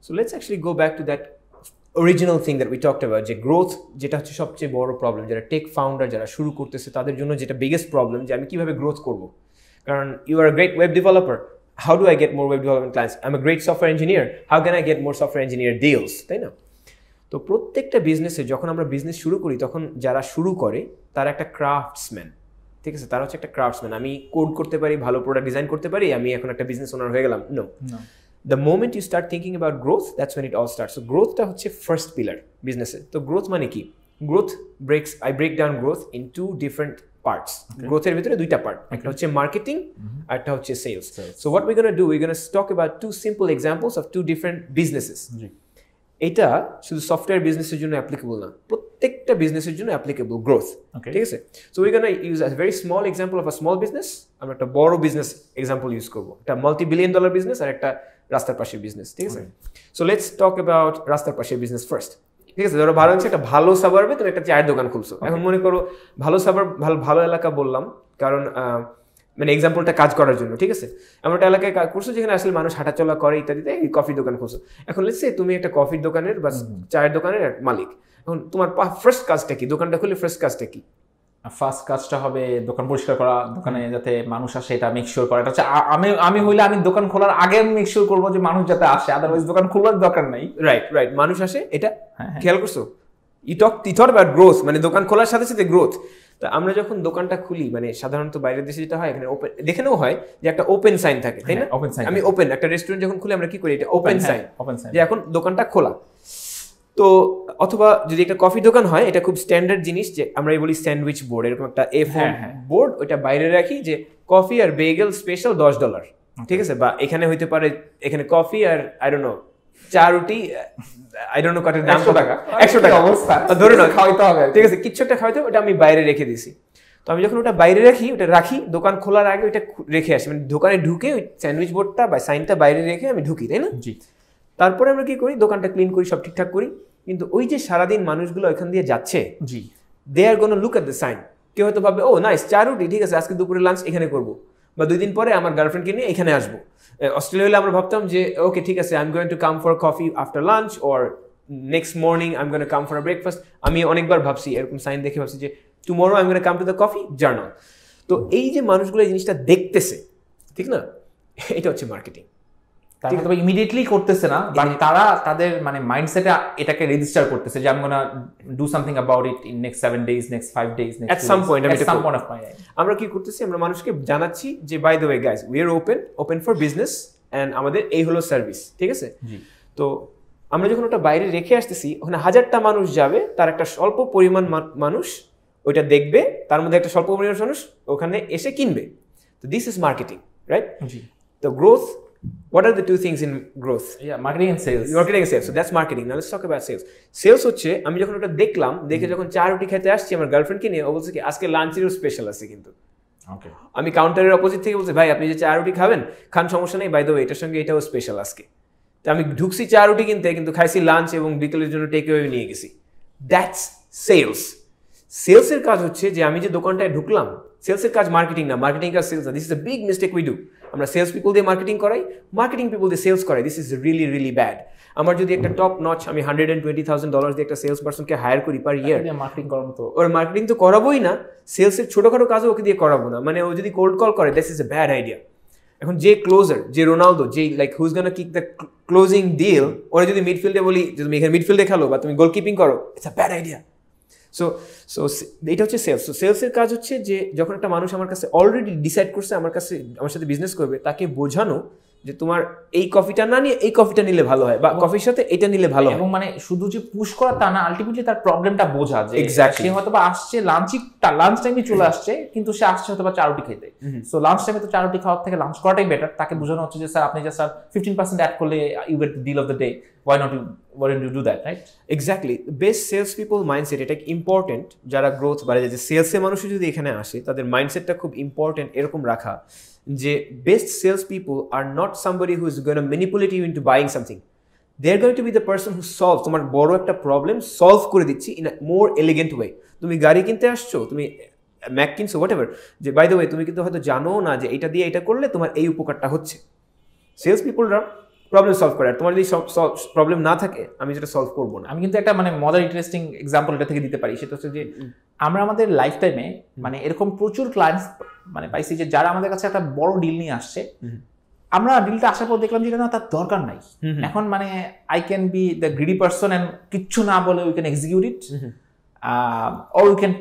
So let's actually go back to that original thing that we talked about, যে growth যেটা হচ্ছে সবচেয়ে বড় প্রবলেম, যারা টেক ফাউন্ডার যারা শুরু করতেছে তাদের জন্য যেটা বিগেস্ট প্রবলেম, যে আমি কিভাবে গ্রোথ করব। কারণ you are a great web developer, how do I get more web development clients? I'm a great software engineer, how can I get more software engineer deals, তাই না? তো প্রত্যেকটা বিজনেসে যখন আমরা বিজনেস শুরু করি তখন যারা শুরু করে তারা একটা ক্রাফটসম্যান, ঠিক আছে? তারা হচ্ছে একটা ক্রাফটসম্যান। আমি কোড করতে পারি, ভালো প্রোডাক্ট ডিজাইন করতে পারি, আমি এখন একটা বিজনেস ওনার হয়ে গেলাম। No, the moment you start thinking about growth, that's when it all starts. So growthটা হচ্ছে ফার্স্ট পিলার বিজনেসে। তো গ্রোথ মানে কি? I break down growth in two different parts. গ্রোথের ভিতরে দুইটা পার্ট, একটা হচ্ছে মার্কেটিং আর একটা হচ্ছে sales. So what we're going to do, we're going to talk about two simple examples of two different businesses. এটা শুধু সফটওয়্যার বিজনেসের জন্য অ্যাপ্লিকেবল না, প্রত্যেকটা বিজনেসের জন্য অ্যাপ্লিকেবল গ্রোথ, ঠিক আছে? So we gonna use a very small example of a small business, আমরা একটা বড় বিজনেস এক্সাম্পল ইউজ করবো, একটা $multi-billion বিজনেস আর একটা রাস্তার পাশের বিজনেস, ঠিক আছে? সো লেটস টক অ্যাবাউট রাস্তার পাশের বিজনেস ফার্স্ট, ঠিক আছে? ধরো ভালো হচ্ছে একটা ভালো সাবারবে তুমি একটা চায়ের দোকান খুলছো। এখন মনে করো ভালো সাবার, ভালো এলাকা বললাম কারণ মানে এক্সাম্পলটা কাজ করার জন্য, ঠিক আছে? এমন একটা এলাকায় কাজ করছো যেখানে আসলে মানুষ হাঁটাচলা করে ইত্যাদিতে, কফি দোকান খুলছো। এখন লেটস সে তুমি একটা কফির দোকানের বা চায়ের দোকানের মালিক। এখন তোমার ফার্স্ট কাজটা কি? দোকানটা খুলে ফার্স্ট কাজটা কি? ফার্স্ট কাজটা হবে দোকান পরিষ্কার করা, দোকানে যাতে মানুষ আসে এটা মেক শিওর করা। এটা হচ্ছে আমি হইলে আমি দোকান খোলার আগে মেক শিওর করবো যে মানুষ যাতে আসে, আদারওয়াইজ দোকান খোলার দরকার নাই। রাইট, মানুষ আসে, এটা খেয়াল করছো? You thought about growth, মানে দোকান খোলার সাথে সাথে গ্রোথ। তো আমরা যখন দোকানটা খুলি, মানে সাধারণত বাইরের দেশে যেটা হয়, এখানে ওপেন দেখানো হয় যে একটা ওপেন সাইন থাকে, তাই না? আমি ওপেন একটা রেস্টুরেন্ট যখন খুলি আমরা কি করি, এটা ওপেন সাইন, যে এখন দোকানটা খোলা। তো অথবা যদি একটা কফি দোকান হয়, এটা খুব স্ট্যান্ডার্ড জিনিস যে আমরা বলি স্যান্ডউইচ বোর্ড, এরকম একটা A4 বোর্ড, ওইটা বাইরে রাখি যে কফি আর বেগেল স্পেশাল $10, ঠিক আছে? বা এখানে হইতে পারে এখানে কফি আর আই ডোন্ট নো চা রুটি, আই ডোন্ট নো কটার দাম, 100 টাকা অবস্থা ধরে না খাওয়াইতে হবে, ঠিক আছে? কিছু একটা খাওয়াইতে হবে, ওটা আমি বাইরে রেখে দিছি। তো আমি যখন ওটা বাইরে রাখি, ওটা রাখি দোকান খোলার আগে ওইটা রেখে আসি, মানে দোকানে ঢুকে ওই স্যান্ডউইচ বোর্ডটা বা সাইনটা বাইরে রেখে আমি ঢুকি, তাই না? জি। তারপরে আমরা কি করি, দোকানটা ক্লিন করি, সব ঠিকঠাক করি। কিন্তু ওই যে সারাদিন মানুষগুলো এখান দিয়ে যাচ্ছে, জি, দে আর গোনা লুক এট দ্য সাইন। কেউ হয়তো ভাববে, ও নাইস চা রুটি, ঠিক আছে, আজকে দুপুরে লাঞ্চ এখানে করবো, বা 2 দিন পরে আমার গার্লফ্রেন্ডকে নিয়ে এখানে আসবো। অস্ট্রেলিয়া হলে আমরা ভাবতাম যে ওকে ঠিক আছে, I am going to come for coffee after lunch, or next morning I am gonna come for a breakfast. আমি অনেকবার ভাবছি, এরকম সাইন দেখে ভাবছি যে tomorrow I am gonna come to the coffee journal. তো এই যে মানুষগুলো এই জিনিসটা দেখতেছে, ঠিক না, এটা হচ্ছে মার্কেটিং। তবে ইমিডিয়েটলি করতেছে না, বাট তারা তাদের মানে মাইন্ডসেটে এটাকে রেজিস্টার করতেছে যে I am gonna do something about it in next 7 days, next 5 days, next at some point of my life। আমরা কি করতেছি, আমরা মানুষকে জানাচ্ছি যে by the way guys, we are open for business and আমাদের এই হলো সার্ভিস, ঠিক আছে? তো আমরা যখন ওটা বাইরে রেখে আসতেছি, ওখানে 1000টা মানুষ যাবে, তার একটা স্বল্প পরিমাণ মানুষ ওইটা দেখবে, তার মধ্যে একটা স্বল্প পরিমাণ মানুষ ওখানে এসে কিনবে। তো দিস ইজ মার্কেটিং, রাইট? তো growth, what are the two things in growth? Marketing and sales. So that's marketing. Now let's talk about sales. Sales হচ্ছে আমি যখন ওটা দেখলাম, দেখে যখন চা রুটি খেতে আসছি আমার গার্লফ্রেন্ডকে নিয়ে, ও বলছে কি আজকে লাঞ্চেরও স্পেশাল আছে। কিন্তু আমি কাউন্টারের অপোজিট থেকে বলছি, ভাই আপনি যে চা রুটি খান সমস্যা নেই, বাই দ্য ওয়ে এটার সঙ্গে এটাও স্পেশাল আজকে। তো আমি ঢুকছি চা রুটি কিনতে, কিন্তু খাইছি লাঞ্চ এবং বিকেলের জন্য টেক অ্যাওয়ে নিয়ে গেছি। That's sales. সেলসের কাজ হচ্ছে যে আমি যে দোকানটায় ঢুকলাম, সেলসের কাজ মার্কেটিং না, মার্কেটিং কাজ সেলস না। This is a big mistake we do. আমরা সেলস পিপল দিয়ে মার্কেটিং করাই, মার্কেটিং পিপল দিয়ে সেলস করাই। This is really really bad. আমার যদি একটা টপ নচ আমি $120,000 দিয়ে একটা সেলস পার্সনকে হায়ার করি পার ইয়ার, মার্কেটিং করাবো তো ওর মার্কেটিং তো করাবোই না, সেলসের ছোটখাটো কাজও ওকে দিয়ে করাবো না। মানে ও যদি কোল্ড কল করে, this is a bad idea. এখন যে ক্লোজার, যে রোনালদো, যে like who's gonna kick the closing deal, ওরা যদি মিডফিল্ডে বলি যে তুমি এখানে মিডফিল্ডে খেলো বা তুমি গোলকিপিং করো, it's a bad idea. So so এটা হচ্ছে সেলস। সো সেলসের কাজ হচ্ছে যে যখন একটা মানুষ আমার কাছে অলরেডি ডিসাইড করছে আমার সাথে বিজনেস করবে, তাকে বোঝানো যে তোমার এই কফিটা না নিয়ে এই কফিটা নিলে ভালো হয়, বা কফির সাথে এটা নিলে ভালো হয়। এবং মানে শুধু যে পুশ করা তা না, আলটিমেটলি তার প্রবলেমটা বোঝা যে Exactly. সে হয়তো বা আসছে লাঞ্চ টাইমে চলে আসছে, কিন্তু সে আসছে হয়তো বা 4 রুটি খেতে। সো লাঞ্চ টাইমে তো 4 রুটি খাওয়ার থেকে লাঞ্চ করাটাই বেটার। তাকে বোঝানো হচ্ছে যে স্যার আপনি যে স্যার 15% অ্যাড করলে you get the deal of the day, why don't you do that, right? Exactly. Best sales people mindset, এটা ইম্পর্টেন্ট। যারা গ্রোথ বাড়ে যে সেলসের মানুষ যদি এখানে আসে, তাদের মাইন্ডসেটটা খুব ইম্পর্টেন্ট এরকম রাখা যে best sales people are not somebody who is gonna manipulate you into buying something. They are going to be the person who solve, তোমার বড় একটা প্রবলেম সলভ করে দিচ্ছি in a more elegant way. তুমি গাড়ি কিনতে আসছো, তুমি ম্যাক কিনছো, হোয়াট এভার, যে বাই দ্য ওয়ে তুমি কিন্তু হয়তো জানো না যে এটা দিয়ে এটা করলে তোমার এই উপকারটা হচ্ছে। সেলস পিপলরা প্রবলেম সলভ করে, আর তোমার যদি প্রবলেম না থাকে আমি যেটা সলভ করবো না। আমি কিন্তু একটা মানে মজার ইন্টারেস্টিং এক্সাম্পল এটা থেকে দিতে পারি। সেটা হচ্ছে যে আমরা আমাদের লাইফ টাইমে মানে এরকম প্রচুর ক্লায়েন্টস মানে পাইছি যে যারা আমাদের কাছে একটা বড় ডিল নিয়ে আসছে, আমরা ডিলটা আসার পর দেখলাম যে এটা না তার দরকার নাই। এখন মানে I can be the greedy person and কিচ্ছু না বলে we can execute it or we can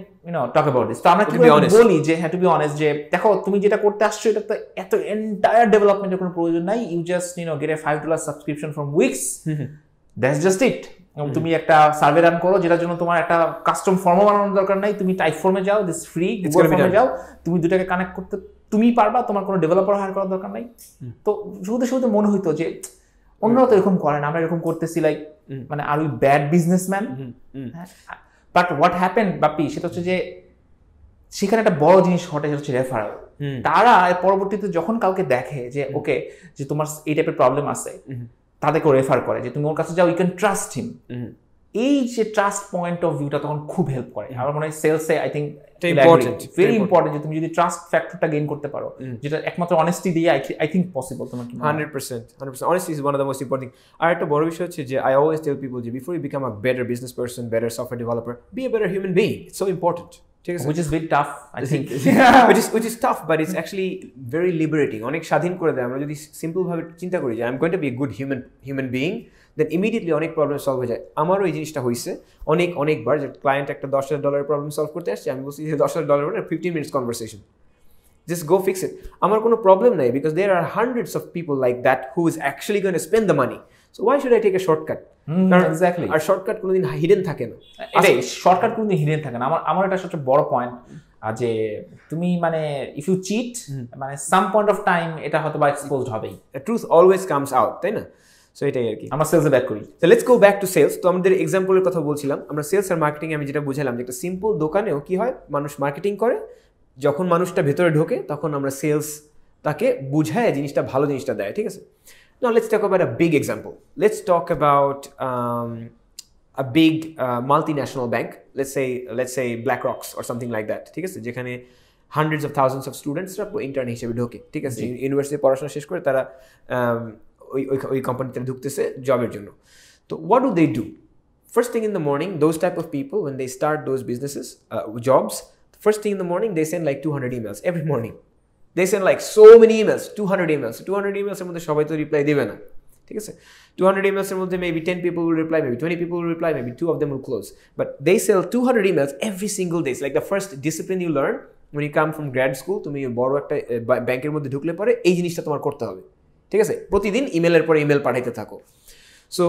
talk about this. তো আমরা কি বলি যে হ্যাঁ, টু বি অনেস্ট, যে দেখো তুমি যেটা করতে আসছো এটা তো এত এন্টায়ার ডেভেলপমেন্টের কোনো প্রয়োজন নাই। You just get a $5 subscription from Wix, that's just it. তুমি একটা সার্ভে রান করো যেটার জন্য তোমার একটা কাস্টম ফর্মও বানানোর দরকার নাই। তুমি টাইপ ফর্মে যাও, দিস ফ্রি, গুগল ফর্মে যাও, তুমি দুটাকে কানেক্ট করতে তুমি পারবা, তোমার কোনো ডেভেলপার হায়ার করার দরকার নাই। তো শুরুতে মনে হইতো যে অন্যরা তো এরকম করে না, আমরা এরকম করতেছি, লাইক মানে আর we bad businessman. But what happen Bapi, সেটা হচ্ছে যে সেখানে একটা বড় জিনিস ঘটে, সেটা হচ্ছে রেফারেল। তারা পরবর্তীতে যখন কাউকে দেখে যে ওকে যে তোমার এই টাইপের প্রবলেম আছে, তাদেরকে রেফার করে যে তুমি ওর কাছে যাও, ইউ ক্যান ট্রাস্ট হিম। এই যে ট্রাস্ট পয়েন্ট অফ ভিউটা তখন খুব হেল্প করে। আমার মনে হয় সেলসে আই থিঙ্ক ভেরি ইম্পর্টেন্ট যে তুমি যদি ট্রাস্ট ফ্যাক্টরটা গেইন করতে পারো, যেটা একমাত্র অনেস্টি দিয়ে আই থিঙ্ক পসিবল। তোমার কি 100% honesty is one of the most important. আর একটা বড় বিষয় হচ্ছে যে আই অলওয়েজ টেল পিপল যে before you become a better business person, better software developer, be a better human being. It's so important. ঠিক আছে, which is bit tough I think which is tough, but it's actually very liberating. অনেক স্বাধীন করে দেয়। আমরা যদি সিম্পল ভাবে চিন্তা করি যে I am going to be a good human being, then immediately অনেক প্রবলেম সলভ হয়ে যায়। আমারও এই জিনিসটা হয়েছে অনেকবার, যে ক্লায়েন্ট একটা $10,000 প্রবলেম সলভ করতে আসছে, আমি বলছি যে $10,000 15 minutes conversation, just go fix it. আমার কোনো প্রবলেম নাই, because there are hundreds of people like that who is actually going to spend the money. So why should I take a shortcut? Exactly. আর শর্টকাট কোনোদিন হিডেন থাকে না। এটাই, শর্টকাট কোনোদিন হিডেন থাকে না। আমার এটা সবচেয়ে বড় পয়েন্ট, যে তুমি মানে ইফ ইউ চিট, মানে সাম পয়েন্ট অফ টাইম এটা হয়তো বা এক্সপোজড হবেই। ট্রুথ অলওয়েজ কামস আউট, তাই না? সো এটাই আর কি। আমরা সেলসে ব্যাক করি। তো let's go back to sales. তো আমাদের এক্সাম্পলের কথা বলছিলাম, আমরা সেলস আর মার্কেটিং আমি যেটা বুঝালাম যে একটা সিম্পল দোকানেও কি হয়, মানুষ মার্কেটিং করে, যখন মানুষটা ভেতরে ঢোকে তখন আমরা সেলস তাকে বুঝায় জিনিসটা, ভালো জিনিসটা দেয়। ঠিক আছে, now let's talk about a big example. Let's talk about a big multinational bank, let's say BlackRock or something like that. ঠিক আছে, যেখানে hundreds of thousands of students রা ইন্টার্ন হিসেবে ঢোকে। ঠিক আছে, ইউনিভার্সিটি পড়াশোনা শেষ করে তারা ওই কোম্পানিতে ঢুকতেছে জবের জন্য। তো what do they do? First thing in the morning, those type of people, when they start those businesses, jobs, first thing in the morning they send like 200 emails every morning. They send like so many emails, 200 emails এর মধ্যে সবাই তো রিপ্লাই দিবে না। ঠিক আছে, 200 emails এর মধ্যে maybe 10 people will reply, maybe 20 people will reply, maybe 2 of them will close, but they sell 200 emails every single day. It's like the first discipline you learn when you come from grad school. তুমি বড় একটা ব্যাংকের মধ্যে ঢুকলে পরে এই জিনিসটা তোমার করতে হবে। ঠিক আছে, প্রতিদিন ইমেলের পরে ইমেল পাঠাইতে থাকো। সো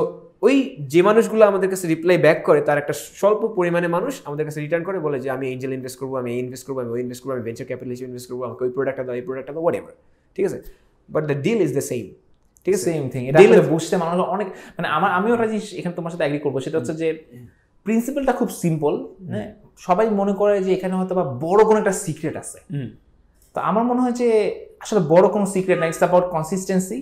ওই যে মানুষগুলো আমাদের কাছে রিপ্লাই ব্যাক করে, তার একটা স্বল্প পরিমাণে মানুষ আমাদের কাছে রিটার্ন করে, বলে যে আমি এঞ্জেল ইনভেস্ট করবো, আমি ইনভেস্ট করবো, আমি ওই ইনভেস্ট করবো, আমি ভেঞ্চার ক্যাপিটালিস্ট ইনভেস্ট করবো, আমাকে ওই প্রোডাক্টটা দাও, এই প্রোডাক্টটা দাও, হোয়াট এভার। ঠিক আছে, but the deal is the same. ঠিক আছে, সেম থিং। এটা বুঝতে মানুষ অনেক, মানে আমিও একটা জিনিস এখানে তোমার সাথে এগ্রি করবো, সেটা হচ্ছে যে প্রিন্সিপালটা খুব সিম্পল। হ্যাঁ, সবাই মনে করে যে এখানে হয়তো বা বড় কোনো একটা সিক্রেট আছে। তো আমার মনে হয় যে আসলে বড় কোনো সিক্রেট নাই, ইটস অ্যাবাউট কনসিস্টেন্সি।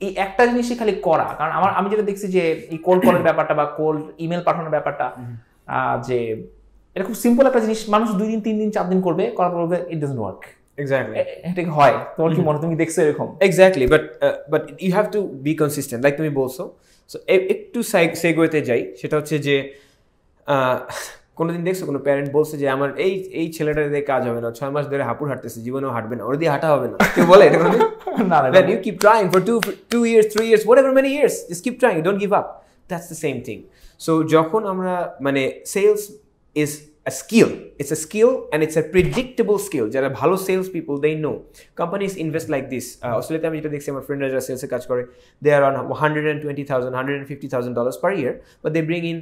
এই একটা জিনিসই খালি করা। কারণ আমি যেটা দেখছি যে এই কোল্ড কলের ব্যাপারটা বা কোল্ড ইমেল পাঠানোর ব্যাপারটা, যে এটা খুব সিম্পল একটা জিনিস, মানুষ 2 দিন 3 দিন 4 দিন করবে, করার পর ইট ডাজন্ট ওয়ার্ক। Exactly. এটা কি হয় তোমার কি মনে তুমি দেখছো এরকম? Exactly, but you have to be consistent, like তুমি বলছো। সো একটু সেগোতে যাই, সেটা হচ্ছে যে কোনোদিন দেখছো কোনো প্যারেন্ট বলছে যে আমার এই ছেলেটা দিয়ে কাজ হবে না, 6 মাস ধরে হাঁপুর হাঁটতেছে, জীবনেও হাঁটবে না, ওর দিয়ে হাঁটা হবে না, কেউ বলে এটা কোনোদিন? না না Then you keep trying for 2 years, 3 years, whatever many years, just keep trying, don't give up. That's the same thing. So যখন আমরা মানে sales is a skill, it's a skill and it's a predictable skill. যারা ভালো sales people, they know companies invest like this. অস্ট্রেলিয়াতে আমি যেটা দেখছি, আমার ফ্রেন্ডরা যারা সেলসে কাজ করে, they are on $120,000, $150,000 per year, but they bring in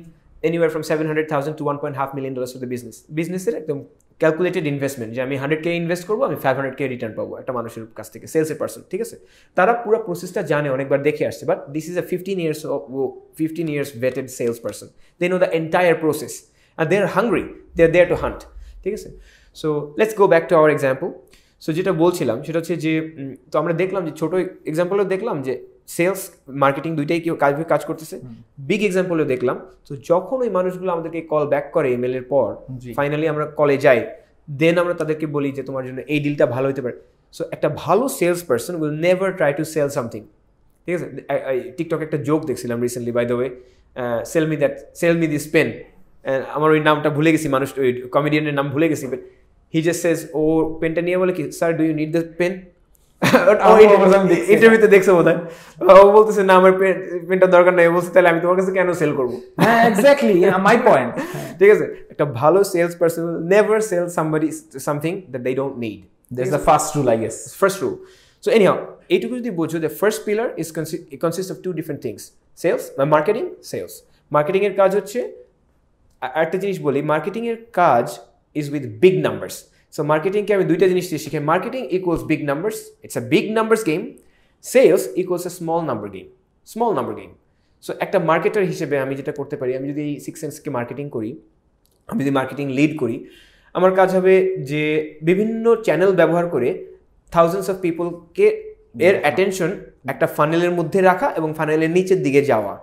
anywhere from $700,000 to $1.5 million for the business. বিজনেসের একদম ক্যালকুলেটেড ইনভেস্টমেন্ট, যে আমি 100K ইনভেস্ট করবো, আমি 500K রিটার্ন পাবো একটা মানুষের কাছ থেকে, সেলসের পার্সন, ঠিক আছে? তারা পুরো প্রসেসটা জানে, অনেকবার দেখে আসছে, but this is a 15 years vetted sales person. They know the entire process and they're hungry, they're there to hunt, ঠিক আছে? So let's go back to our example. So যেটা বলছিলাম সেটা হচ্ছে যে, তো আমরা দেখলাম যে ছোট এক্সাম্পলও দেখলাম যে সেলস মার্কেটিং দুইটাই কেউ কাজ করতেছে, বিগ এক্সাম্পলও দেখলাম। তো যখন ওই মানুষগুলো আমাদেরকে কল ব্যাক করে ইমেলের পর, ফাইনালি আমরা কলে যাই, দেন আমরা তাদেরকে বলি যে তোমার জন্য এই ডিলটা ভালো হতে পারে। সো একটা ভালো sales person will never try to sell something, ঠিক আছে? টিকটক একটা জোক দেখছিলাম recently, by the way, sell me this pen, আমার ওই নামটা ভুলে গেছি, মানুষ ওই কমেডিয়ানের নাম ভুলে গেছি, বাট হি জাস্ট সেজ, ও পেনটা নিয়ে বলে কি, sir do you need the pen? ইন্টারভিউতে দেখছো বোধহয়, ও বলতেছে না আমার পেনটা দরকার নাই, বলছে তাহলে আমি তোমার কাছে কেন সেল করবো? হ্যাঁ এক্স্যাক্টলি মাই পয়েন্ট। ঠিক আছে, একটা ভালো sales person will never sell somebody something that they don't need. That's the first rule, I guess. First rule. So anyhow, এইটুকু যদি বোঝো, the first pillar is consist of 2 different things, sales বা মার্কেটিং। সেলস মার্কেটিং এর কাজ হচ্ছে, একটা জিনিস বলি, মার্কেটিং এর কাজ is with big numbers. So মার্কেটিংকে আমি দুইটা জিনিস দিয়ে শিখাই, marketing equals big numbers, it's a big numbers game. Sales equals a small number game. So একটা মার্কেটার হিসেবে আমি যেটা করতে পারি, আমি যদি এই 6 সেন্সকে মার্কেটিং করি, আমি যদি মার্কেটিং লিড করি, আমার কাজ হবে যে বিভিন্ন চ্যানেল ব্যবহার করে থাউজেন্ডস অফ পিপলকে এর অ্যাটেনশন একটা ফানেলের মধ্যে রাখা এবং ফানেলের নিচের দিকে যাওয়া,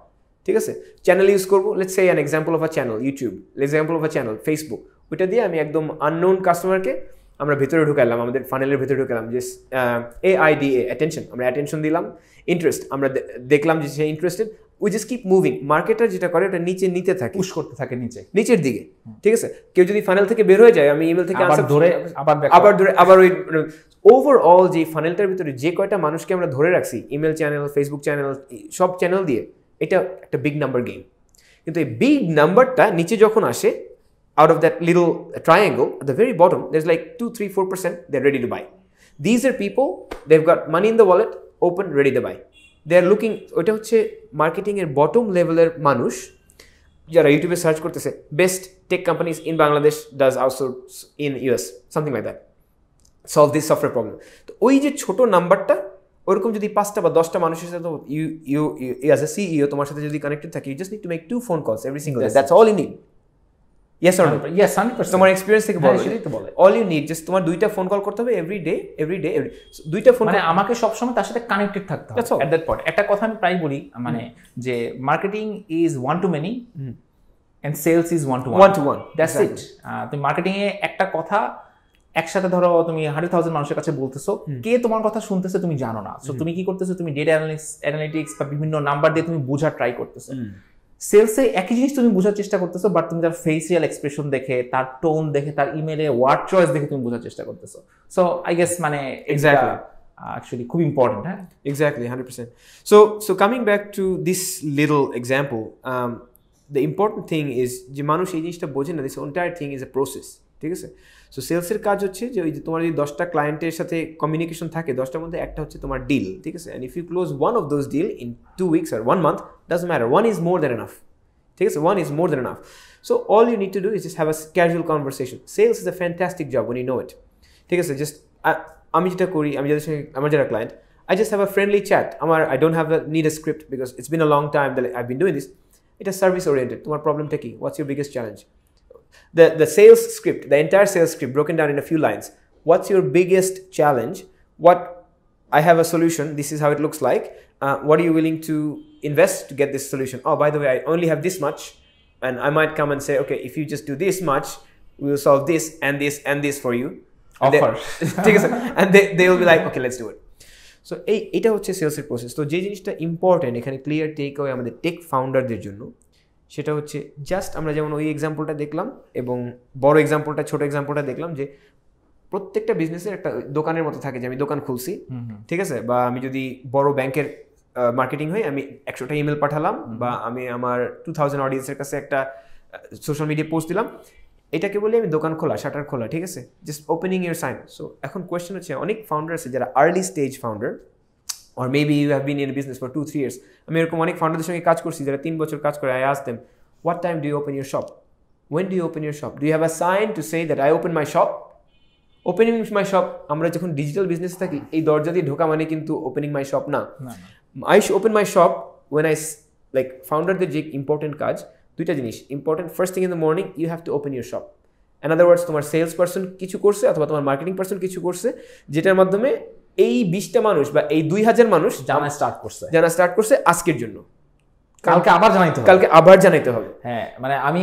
ঠিক আছে? চ্যানেল ইউজ করবো, let's say an example of a channel YouTube, example of a channel Facebook. ওইটা দিয়ে আমি একদম আননোন কাস্টমারকে আমরা ভেতরে ঢুকালাম, আমাদের ফানেলের ভেতরে ঢুকালাম, যে AIDA অ্যাটেনশন, আমরা অ্যাটেনশন দিলাম। ইন্টারেস্ট, আমরা দেখলাম যে সে interested, we just keep moving. Marketer যেটা করে ওটা নিতে থাকে, পুশ করতে থাকে নিচের দিকে, ঠিক আছে? কেউ যদি ফানেল থেকে বের হয়ে যায়, আমি ইমেল থেকে আবার ওই ওভারঅল যে ফানেলটার ভিতরে যে কয়টা মানুষকে আমরা ধরে রাখছি, ইমেল চ্যানেল, ফেসবুক চ্যানেল, সব চ্যানেল দিয়ে, এটা একটা বিগ নাম্বার গেম। কিন্তু এই বিগ নাম্বারটা নিচে যখন আসে, out of that little triangle at the very bottom, there's like 2, 3, 4% they're ready to buy. These are people, they've got money in the wallet, open, ready to buy. They're looking, ওইটা হচ্ছে মার্কেটিং এর বটম লেভেলের মানুষ, যারা ইউটিউবে সার্চ করতেছে best tech companies in Bangladesh does outsource in US, something like that, solve this software problem. তো ওই যে ছোট নাম্বারটা, ওরকম যদি 5টা বা 10টা মানুষের সাথে ইউ অ্যাজ এ CEO তোমার সাথে যদি কানেক্টেড থাকে, you just need to make 2 phone calls every single day. That's all you need. Yes or no? Yes, 100%. তোমার এক্সপেরিয়েন্স থেকে বলো, সেটাই তো বলে। অল ইউ নিড, জাস্ট তোমার 2টা ফোন কল করতে হবে এভরি ডে, 2টা ফোন, মানে আমাকে সব সময় তার সাথে কানেক্টেড থাকতে হবে এট দ্যাট পয়েন্ট। একটা কথা আমি প্রায় বলি, মানে যে marketing is one to many and sales is one to one. That's it. তুমি মার্কেটিং এ একটা কথা একসাথে ধরো তুমি 100,000 মানুষের কাছে বলতেছো, কে তোমার কথা শুনতেছে তুমি জানো না। সো তুমি কি করতেছো, তুমি ডেটা অ্যানালিটিক্স বা বিভিন্ন নাম্বার দিয়ে তুমি বোঝার ট্রাই করতেছো। সেলসে একই জিনিস তুমি বোঝার চেষ্টা করতেছো, বাট তুমি তার ফেসিয়াল এক্সপ্রেশন দেখে, তার টোন দেখে, তার ইমেলে ওয়ার্ড চয়েস দেখে তুমি বোঝার চেষ্টা করতেছো। সো আই গেস মানে এক্স্যাক্টলি actually খুব ইম্পর্টেন্ট। হ্যাঁ exactly 100%। So coming back to this little example, the important thing is যে মানুষ এই জিনিসটা বোঝে না, this entire thing is a process, ঠিক আছে? সো সেলসের কাজ হচ্ছে যে ওই যে তোমার যদি 10টা ক্লায়েন্টের সাথে কমিউনিকেশন থাকে, 10টার মধ্যে একটা হচ্ছে তোমার ডিল, ঠিক আছে? And if you close one of those deal in 2 weeks or 1 month, doesn't matter, one is more than enough, ঠিক আছে? One is more than enough. So all you need to do is just have a casual conversation. Sales is a fantastic job when you know it, ঠিক আছে? জাস্ট আমি যেটা করি, আমি যাদের সঙ্গে, আমার যারা client, I just have a friendly chat. I don't need a script because it's been a long time that I've been doing this. It is service oriented. তোমার প্রবলেমটা কি? What's your biggest challenge? The sales script, the entire sales script broken down in a few lines. What's your biggest challenge? I have a solution. This is how it looks like. What are you willing to invest to get this solution? Oh, by the way, I only have this much, and I might come and say, okay, if you just do this much, we will solve this and this and this for you. Offer ঠিক আছে, and they will be like okay let's do it. So এটা হচ্ছে সেলসের প্রসেস। তো যে জিনিসটা ইম্পর্টেন্ট এখানে ক্লিয়ার টেক অ্যাওয়ে আমাদের টেক ফাউন্ডারদের জন্য, সেটা হচ্ছে জাস্ট আমরা যেমন ওই এক্সাম্পলটা দেখলাম এবং বড় এক্সাম্পলটা ছোট এক্সাম্পলটা দেখলাম, যে প্রত্যেকটা বিজনেসের একটা দোকানের মতো থাকে, যে আমি দোকান খুলছি, ঠিক আছে, বা আমি যদি বড় ব্যাংকের মার্কেটিং হয়, আমি 100টা ইমেল পাঠালাম, বা আমি আমার 2000 অডিয়েন্সের কাছে একটা সোশ্যাল মিডিয়া পোস্ট দিলাম, এটাকে বলি আমি দোকান খোলা, শাটার খোলা, ঠিক আছে, just opening your sign. So এখন কোয়েশ্চেন হচ্ছে, অনেক ফাউন্ডার আছে যারা early stage founder, or maybe you have been in a business for 2-3 years. আমি এরকম অনেক ফাউন্ডারদের সঙ্গে কাজ করছি যারা 3 বছর কাজ করে। I asked them, what time do you open your shop? When do you open your shop? Do you have a sign to say that I open my shop? Opening my shop, আমরা যখন ডিজিটাল বিজনেস থাকি, এই দরজা দিয়ে ঢোকা মানে কিন্তু ওপেনিং মাই শপ না। I open my shop when I like ফাউন্ডারদের যে ইম্পর্টেন্ট কাজ, দুইটা জিনিস important. First thing in the morning you have to open your shop. In other words, তোমার সেলস পার্সন কিছু করছে অথবা তোমার মার্কেটিং পার্সন কিছু করছে, যেটার মাধ্যমে এই 20টা মানুষ বা এই 2000 মানুষ জানা স্টার্ট করছে আজকের জন্য, কালকে আবার জানাইতে হবে। হ্যাঁ, মানে আমি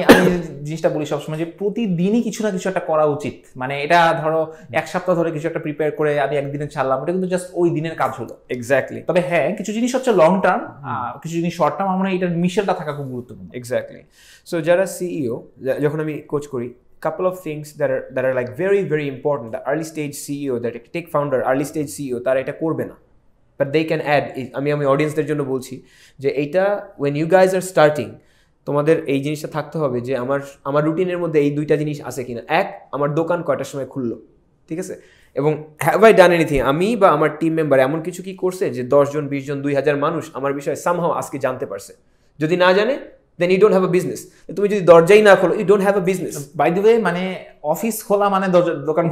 জিনিসটা বলি সবসময় যে প্রতিদিনই কিছু না কিছু একটা করা উচিত। মানে এটা ধরো 1 সপ্তাহ ধরে কিছু একটা প্রিপেয়ার করে আমি একদিনে ছাড়লাম, এটা কিন্তু জাস্ট ওই দিনের কাজ হলো। এক্স্যাক্টলি। তবে হ্যাঁ, কিছু জিনিস হচ্ছে লং টার্ম, কিছু জিনিস শর্ট টার্ম, আমরা এটার মিশেলটা থাকা খুব গুরুত্বপূর্ণ। এক্স্যাক্টলি। সো যারা সিইও, যখন আমি কোচ করি, couple of things that are like very very important. The early stage CEO, that tech founder, early stage CEO, তারা এটা করবে না, but they can add. আমি অডিয়েন্সদের জন্য বলছি যে এইটা when you guys are starting, তোমাদের এই জিনিসটা থাকতে হবে যে আমার রুটিনের মধ্যে এই দুইটা জিনিস আছে কিনা। এক, আমার দোকান কয়টার সময় খুললো, ঠিক আছে, এবং হ্যাভ আই ডান এনিথিং, আমি বা আমার টিম মেম্বার এমন কিছু কি করছে যে 10 জন 20 জন 2000 মানুষ আমার বিষয়ে সামহাও আজকে জানতে পারছে। যদি না জানে, then you don't have a business. তুমি যদি দরজাই না খোলো, you don't have a business. By the way, মানে অফিস খোলা মানে দোকান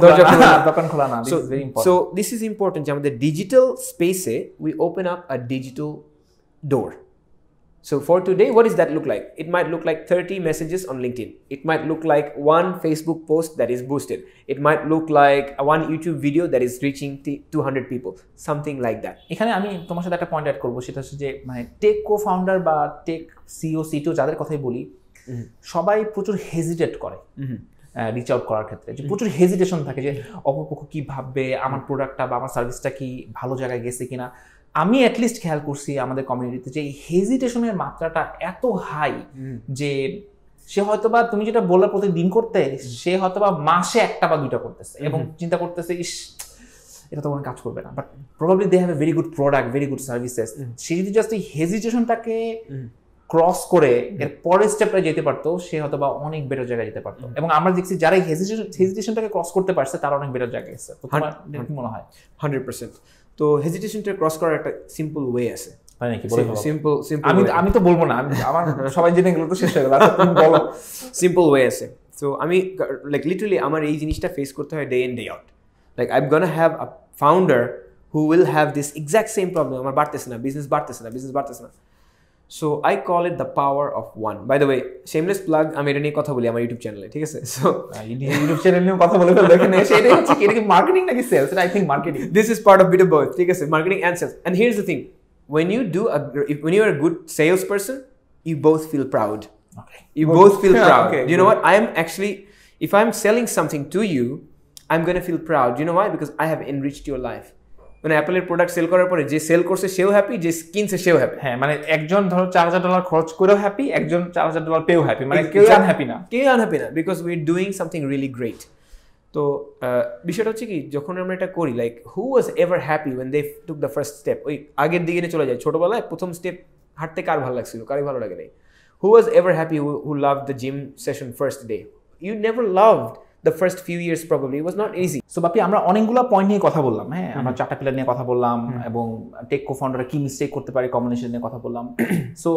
খোলা না। This is very important. So this is important যে আমাদের ডিজিটাল স্পেসে we open up a digital door. So for today, what does that look like? It might look like 30 messages on LinkedIn. It might look like one Facebook post that is boosted. It might look like one YouTube video that is reaching 200 people. Something like that. এখানে আমি তোমার সাথে একটা পয়েন্ট অ্যাড করবো, সেটা হচ্ছে যে মানে টেক কো-ফাউন্ডার বা টেক সিইও সিটিও যাদের কথাই বলি, সবাই প্রচুর হেজিটেট করে রিচ আউট করার ক্ষেত্রে, যে প্রচুর হেজিটেশন থাকে যে অপরপক্ষ কি ভাববে, আমার প্রোডাক্টটা বা আমার সার্ভিসটা কি ভালো জায়গায় গেছে কিনা। আমি অ্যাটলিস্ট খেয়াল করছি আমাদের কমিউনিটিতে যে এই হেজিটেশনের মাত্রাটা এত হাই যে সে হয়তোবা তুমি যেটা বললে প্রতিদিন করতে, সে হয়তোবা মাসে 1টা বা 2টা করতেছে এবং চিন্তা করতেছে ইস এটা তো কোনো কাজ করবে না, but probably they have a very good product, very good services. সে যদি জাস্ট এই হেজিটেশনটাকে ক্রস করে এর পরের স্টেপটা যেতে পারতো, সে হয়তোবা অনেক বেটার জায়গায় যেতে পারতো। এবং আমরা দেখছি যারা এই হেজিটেশনটাকে ক্রস করতে পারছে তারা অনেক বেটার জায়গায় গেছে। তো তোমার কি মনে হয়? 100%। তো হেজিটেশনটা ক্রস করার একটা সিম্পল ওয়ে আছে। আমি তো বলবো না, আমার সবাই জেনে গেল তো শেষ হয়ে গেল। তুমি বলো। সিম্পল ওয়ে আছে। সো আমি লাইক লিটারালি আমার এই জিনিসটা ফেস করতে হয় day in day out. Like I am gonna have a founder who will have this exact same problem, আমার বাড়তেছে না, বিজনেস বাড়তেছে না। So I call it the power of one. By the way, shameless plug, আমি এটা নিয়ে কথা বলি আমার ইউটিউব চ্যানেলে, ঠিক আছে? সো ইউটিউব চ্যানেল নিয়ে কথা বলে ফেলবো এখানে, সেটাই হচ্ছে কি, এটা কি মার্কেটিং নাকি sales? I think marketing. This is part of bit of both, ঠিক আছে, marketing and sales. And here's the thing, when you are a good salesperson, you both feel proud. Okay. You both feel proud. Okay, you know what? I am actually, if I'm selling something to you, I'm going to feel proud. You know why? Because I have enriched your life. মানে অ্যাপলের প্রোডাক্ট সেল করার পরে যে সেল করছে সেও হ্যাপি, যে কিনছে সেও হ্যাপি। হ্যাঁ, মানে একজন ধরো $4000 খরচ করেও হ্যাপি, একজন $4000 পেয়েও হ্যাপি, মানে কেউ আনহ্যাপি না, because we are doing something really great. তো বিষয়টা হচ্ছে কি, যখন আমরা এটা করি, like who was ever happy when they took the first step? ওই আগের দিকে চলে যায়, ছোটবেলায় প্রথম স্টেপ হাঁটতে কার ভালো লাগছিল, কারই ভালো লাগে নাই? Who was ever happy who loved the gym session first day? You never loved the first few years, probably it was not easy. So বাপি, আমরা অনেকগুলো পয়েন্ট নিয়ে কথা বললাম। হ্যাঁ, আমরা 4টা পিলার নিয়ে কথা বললাম এবং টেক কো-ফাউন্ডাররা কি মিস্টেক করতে পারে কম্বিনেশন নিয়ে কথা বললাম। সো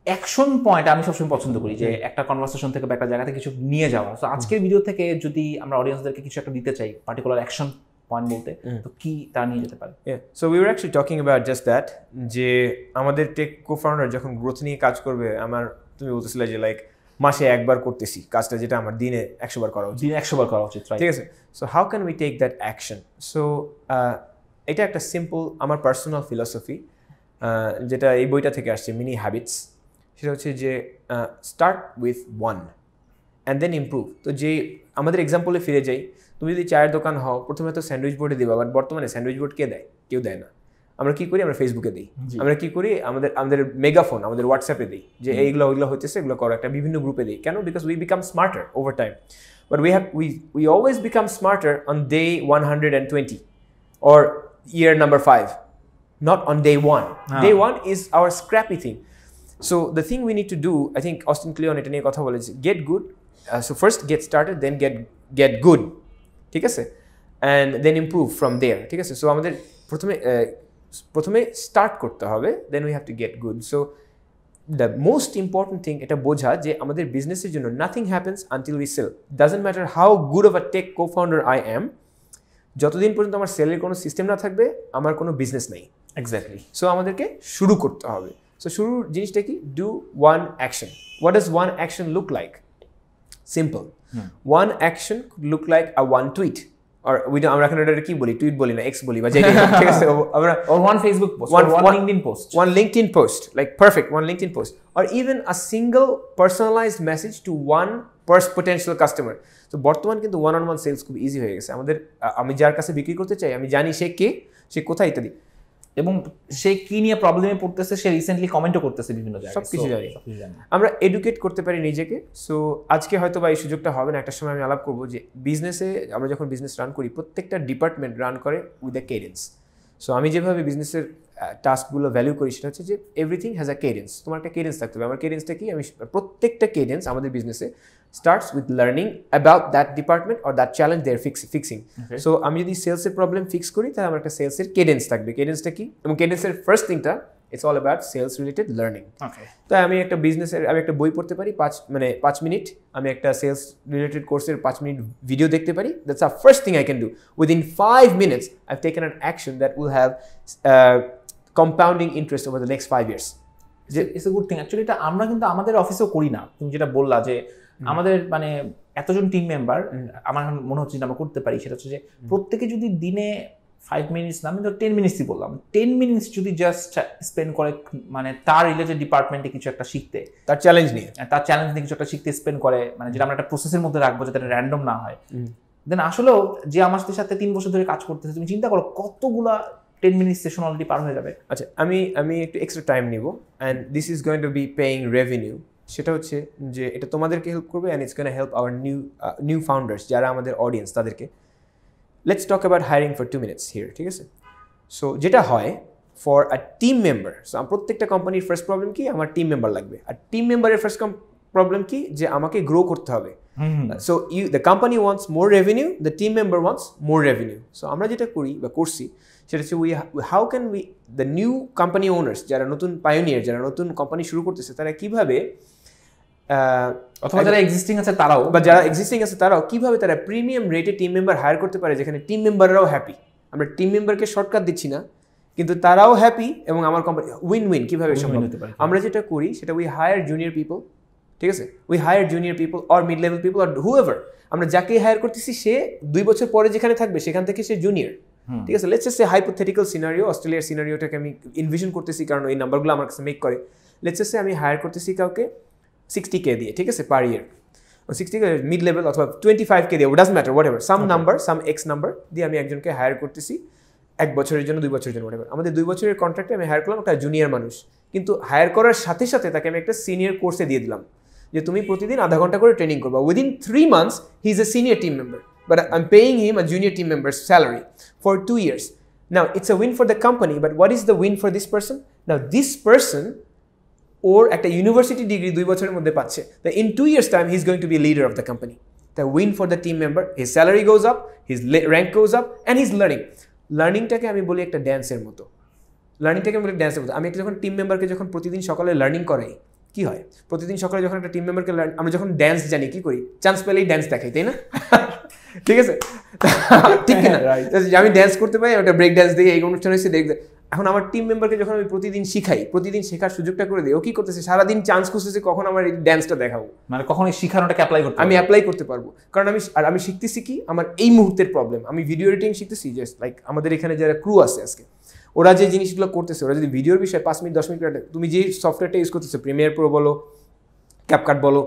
অ্যাকশন পয়েন্ট আমি সবসময় পছন্দ করি, যে একটা কনভারসেশন থেকে বা একটা জায়গা থেকে কিছু নিয়ে যাওয়া। সো আজকের ভিডিও থেকে যদি আমরা অডিয়েন্সদেরকে কিছু একটা দিতে চাই, পার্টিকুলার অ্যাকশন পয়েন্ট বলতে, তো কি তারা নিয়ে যেতে পারে? So we were actually talking about just that, যে আমাদের টেক কো-ফাউন্ডার যখন গ্রোথ নিয়ে কাজ করবে, তুমি বলতেছিলে যে লাইক মাসে 1বার করতেছি কাজটা, যেটা আমার দিনে 100 বার করা উচিত, দিনে 100 বার করা উচিত, ঠিক আছে? So how can we take that action? So এটা একটা সিম্পল আমার পার্সোনাল ফিলসফি, যেটা এই বইটা থেকে আসছে, মিনি হ্যাবিটস। সেটা হচ্ছে যে start with one. And then improve. তো যে আমাদের এক্সাম্পলে ফিরে যাই, তুমি যদি চায়ের দোকান হও, প্রথমে তো স্যান্ডউইচ বোর্ডে দিবা, বাট বর্তমানে স্যান্ডউইচ বোর্ড কে দেয়? কেউ দেয় না। আমরা কি করি? আমরা ফেসবুকে দিই। আমরা কি করি? আমাদের মেগাফোন, আমাদের হোয়াটসঅ্যাপে দিই যে এইগুলো ওইগুলো হচ্ছে, এগুলো করো, একটা বিভিন্ন গ্রুপে দিই। কেন? Because we become smarter over time. But we always become smarter on day 120 or year number 5, not on day 1. Day 1 is our scrappy thing. So the thing we need to do, I think Austin Kleon এটা নিয়ে কথা বলেছে, get good. So first get started, then get good. ঠিক আছে? And then improve from there. ঠিক আছে? So আমাদের প্রথমে স্টার্ট করতে হবে, then we have to get good. So the most important thing এটা বোঝা যে আমাদের বিজনেসের জন্য nothing happens until we sell. Doesn't matter how good of a tech co-founder I am, যতদিন পর্যন্ত আমার সেলের কোনো সিস্টেম না থাকবে, আমার কোনো বিজনেস নেই। এক্স্যাক্টলি। সো আমাদেরকে শুরু করতে হবে। সো শুরুর জিনিসটা কি? Do one action. What does one action look like? Simple. One action look like a one tweet, আর আমরা এখন এটা কি বলি? টুইট বলি না, এক্স বলি বা যেটা, ঠিক আছে? আমরা one Facebook post, one LinkedIn post, one LinkedIn post, like perfect, one LinkedIn post, or even a single personalized message to one potential customer. So বর্তমান কিন্তু ওয়ান অন ওয়ান সেলস খুব ইজি হয়ে গেছে আমাদের। আমি যার কাছে বিক্রি করতে চাই, আমি জানি সে কে, সে কোথায় ইত্যাদি, এবং সে কি নিয়ে প্রবলেমে পড়তেছে, সে রিসেন্টলি কমেন্টও করতেছে বিভিন্ন জায়গায়, সবকিছু জানি। আমরা এডুকেট করতে পারি নিজেকে। সো আজকে হয়তো বা এই সুযোগটা হবে না, একটা সময় আমি আলাপ করবো যে বিজনেসে আমরা যখন বিজনেস রান করি, প্রত্যেকটা ডিপার্টমেন্ট রান করে উইথ আ কেডেন্স। সো আমি যেভাবে বিজনেসের টাস্কগুলো ভ্যালু করি সেটা হচ্ছে যে এভরিথিং হ্যাজ আ কেডেন্স। তোমার একটা কেডেন্স থাকতে হবে। আমার কেডেন্সটা কি? আমি প্রত্যেকটা কেডেন্স আমাদের বিজনেসে starts with learning about that department or that challenge they are fixing. So আমি যদি সেলসের প্রবলেম ফিক্স করি, তাহলে আমার একটা সেলসের কেডেন্স থাকবে। কেডেন্সটা কি? এবং কেডেন্সের ফার্স্ট থিংটা, it's all about sales related learning. তাই আমি একটা আমি একটা বই পড়তে পারি 5 মিনিট, আমি একটা সেলস রিলেটেড কোর্সের 5 মিনিট ভিডিও দেখতে পারি। That's a first thing I can do. Within 5 minutes I've taken an action that will have compounding interest over the next 5 years. It's a good thing. Actually এটা আমরা কিন্তু আমাদের অফিসেও করি না। তুমি যেটা বললা যে আমাদের মানে এতজন টিম মেম্বার, আমার মনে হচ্ছে যে আমরা করতে পারি, সেটা হচ্ছে যে প্রত্যেকে যদি দিনে 5 মিনিটস না, আমি তো 10 মিনিটসই বললাম, 10 মিনিটস যদি জাস্ট স্পেন্ড করে, মানে তার রিলেটেড ডিপার্টমেন্টে কিছু একটা শিখতে, তার চ্যালেঞ্জ নিয়ে কিছু একটা শিখতে স্পেন্ড করে, মানে যেটা আমরা একটা প্রসেসের মধ্যে রাখবো যাতে র্যান্ডম না হয়, দেন আসলেও যে আমার সাথে 3 বছর ধরে কাজ করতেছে, তুমি চিন্তা করো কতগুলা 10 মিনিট সেশন অলরেডি পার হয়ে যাবে। আচ্ছা, আমি একটু এক্সট্রা টাইম নিব, and this is going to B paying revenue. সেটা হচ্ছে যে এটা তোমাদেরকে হেল্প করবে, and it's gonna help our new founders, যারা আমাদের অডিয়েন্স, তাদেরকে। Let's talk about hiring for 2 minutes here, ঠিক আছে? সো যেটা হয় for a team member, so প্রত্যেকটা কোম্পানির ফার্স্ট প্রবলেম কি? আমার টিম মেম্বার লাগবে। আর টিম মেম্বারের ফার্স্ট প্রবলেম কি? যে আমাকে গ্রো করতে হবে। So the company wants more revenue, the team member wants more revenue. So আমরা যেটা করি বা করছি সেটা হচ্ছে how can we, the new company owners, যারা নতুন পায়োনিয়ার, যারা নতুন কোম্পানি শুরু করতেছে, তারা কিভাবে, অথবা যারা এক্সিস্টিং আছে তারাও, কিভাবে তারা প্রিমিয়াম রেটে টিম মেম্বার হায়ার করতে পারে, যেখানে টিম মেম্বাররাও হ্যাপি। আমরা টিম মেম্বারকে শর্টকাট দিচ্ছি না, কিন্তু তারাও হ্যাপি এবং আমার কোম্পানি উইন উইন কিভাবে সম্ভব হতে পারে। আমরা যেটা করি সেটা উই হায়ার জুনিয়র পিপল, ঠিক আছে? We hire junior people or mid level people or whoever. আমরা যাকে হায়ার করতেছি সে 2 বছর পরে যেখানে থাকবে সেখান থেকে সে জুনিয়র, ঠিক আছে? লেটস সে হাইপোথেটিক্যাল সিনারিও, অস্ট্রেলিয়ার সিনারিওটাকে আমি ইনভিশন করতেছি, কারণ এই নাম্বারগুলো আমার কাছে মেক করে। লেটস সে আমি হায়ার করতেছি কাউকে 60K দিয়ে, ঠিক আছে, পার ইয়ার। 60K মিড লেভেল অথবা 25K দিয়ে, doesn't matter, what ever, some number, some x number দিয়ে আমি একজনকে হায়ার করতেছি 1 বছরের জন্য, 2 বছরের জন্য, হোয়াট এভার। আমাদের 2 বছরের কন্ট্রাক্টে আমি হায়ার করলাম একটা জুনিয়র মানুষ, কিন্তু হায়ার করার সাথে সাথে তাকে আমি একটা সিনিয়র কোর্সে দিয়ে দিলাম যে তুমি প্রতিদিন আধা ঘন্টা করে ট্রেনিং করবা। Within 3 months he is a senior team member, but I'm paying him a junior team member's salary for 2 years. Now, it's a win for the company, but what is the win for this person? Now, this person ওর একটা ইউনিভার্সিটি ডিগ্রি 2 বছরের মধ্যে পাচ্ছে, in 2 years time he is going to be a leader of the company. The win for the team member, his salary goes up, his rank goes up, and he's learning. লার্নিংটাকে আমি বলি একটা ড্যান্সের মতো। আমি একটা যখন টিম মেম্বারকে যখন প্রতিদিন সকালে লার্নিং করাই, কি হয়? প্রতিদিন সকালে যখন একটা টিম মেম্বারকে আমরা যখন ড্যান্স জানি, কি করি? চান্স পেলেই ড্যান্স দেখাই, তাই না? ঠিক আছে, ঠিক না? আমি ড্যান্স করতে পারি, একটা ব্রেক ড্যান্স দিই, এই অনুষ্ঠান হয়েছে দেখতে। এখন আমার টিম মেম্বারকে যখন আমি প্রতিদিন শিখাই, প্রতিদিন শেখার সুযোগটা করে দিই, ও কি করতেছে? সারাদিন চান্স খুঁজতেছে কখন আমার এই ড্যান্সটা দেখাবো, মানে কখন এই শিখানোটাকে অ্যাপ্লাই করতে পারবো। কারণ আমি শিখতেছি কি আমার এই মুহূর্তের প্রবলেম। আমি ভিডিও এডিটিং শিখতেছি, জাস্ট লাইক আমাদের এখানে যারা ক্রু আছে আজকে, ওরা যে জিনিসগুলো করতেছে, ওরা যদি ভিডিওর বিষয়ে 5 মিনিট 10 মিনিট, তুমি যে সফটওয়্যারটা ইউজ করতেছো, প্রিমিয়ার প্রো বলো, ক্যাপকাট বলো,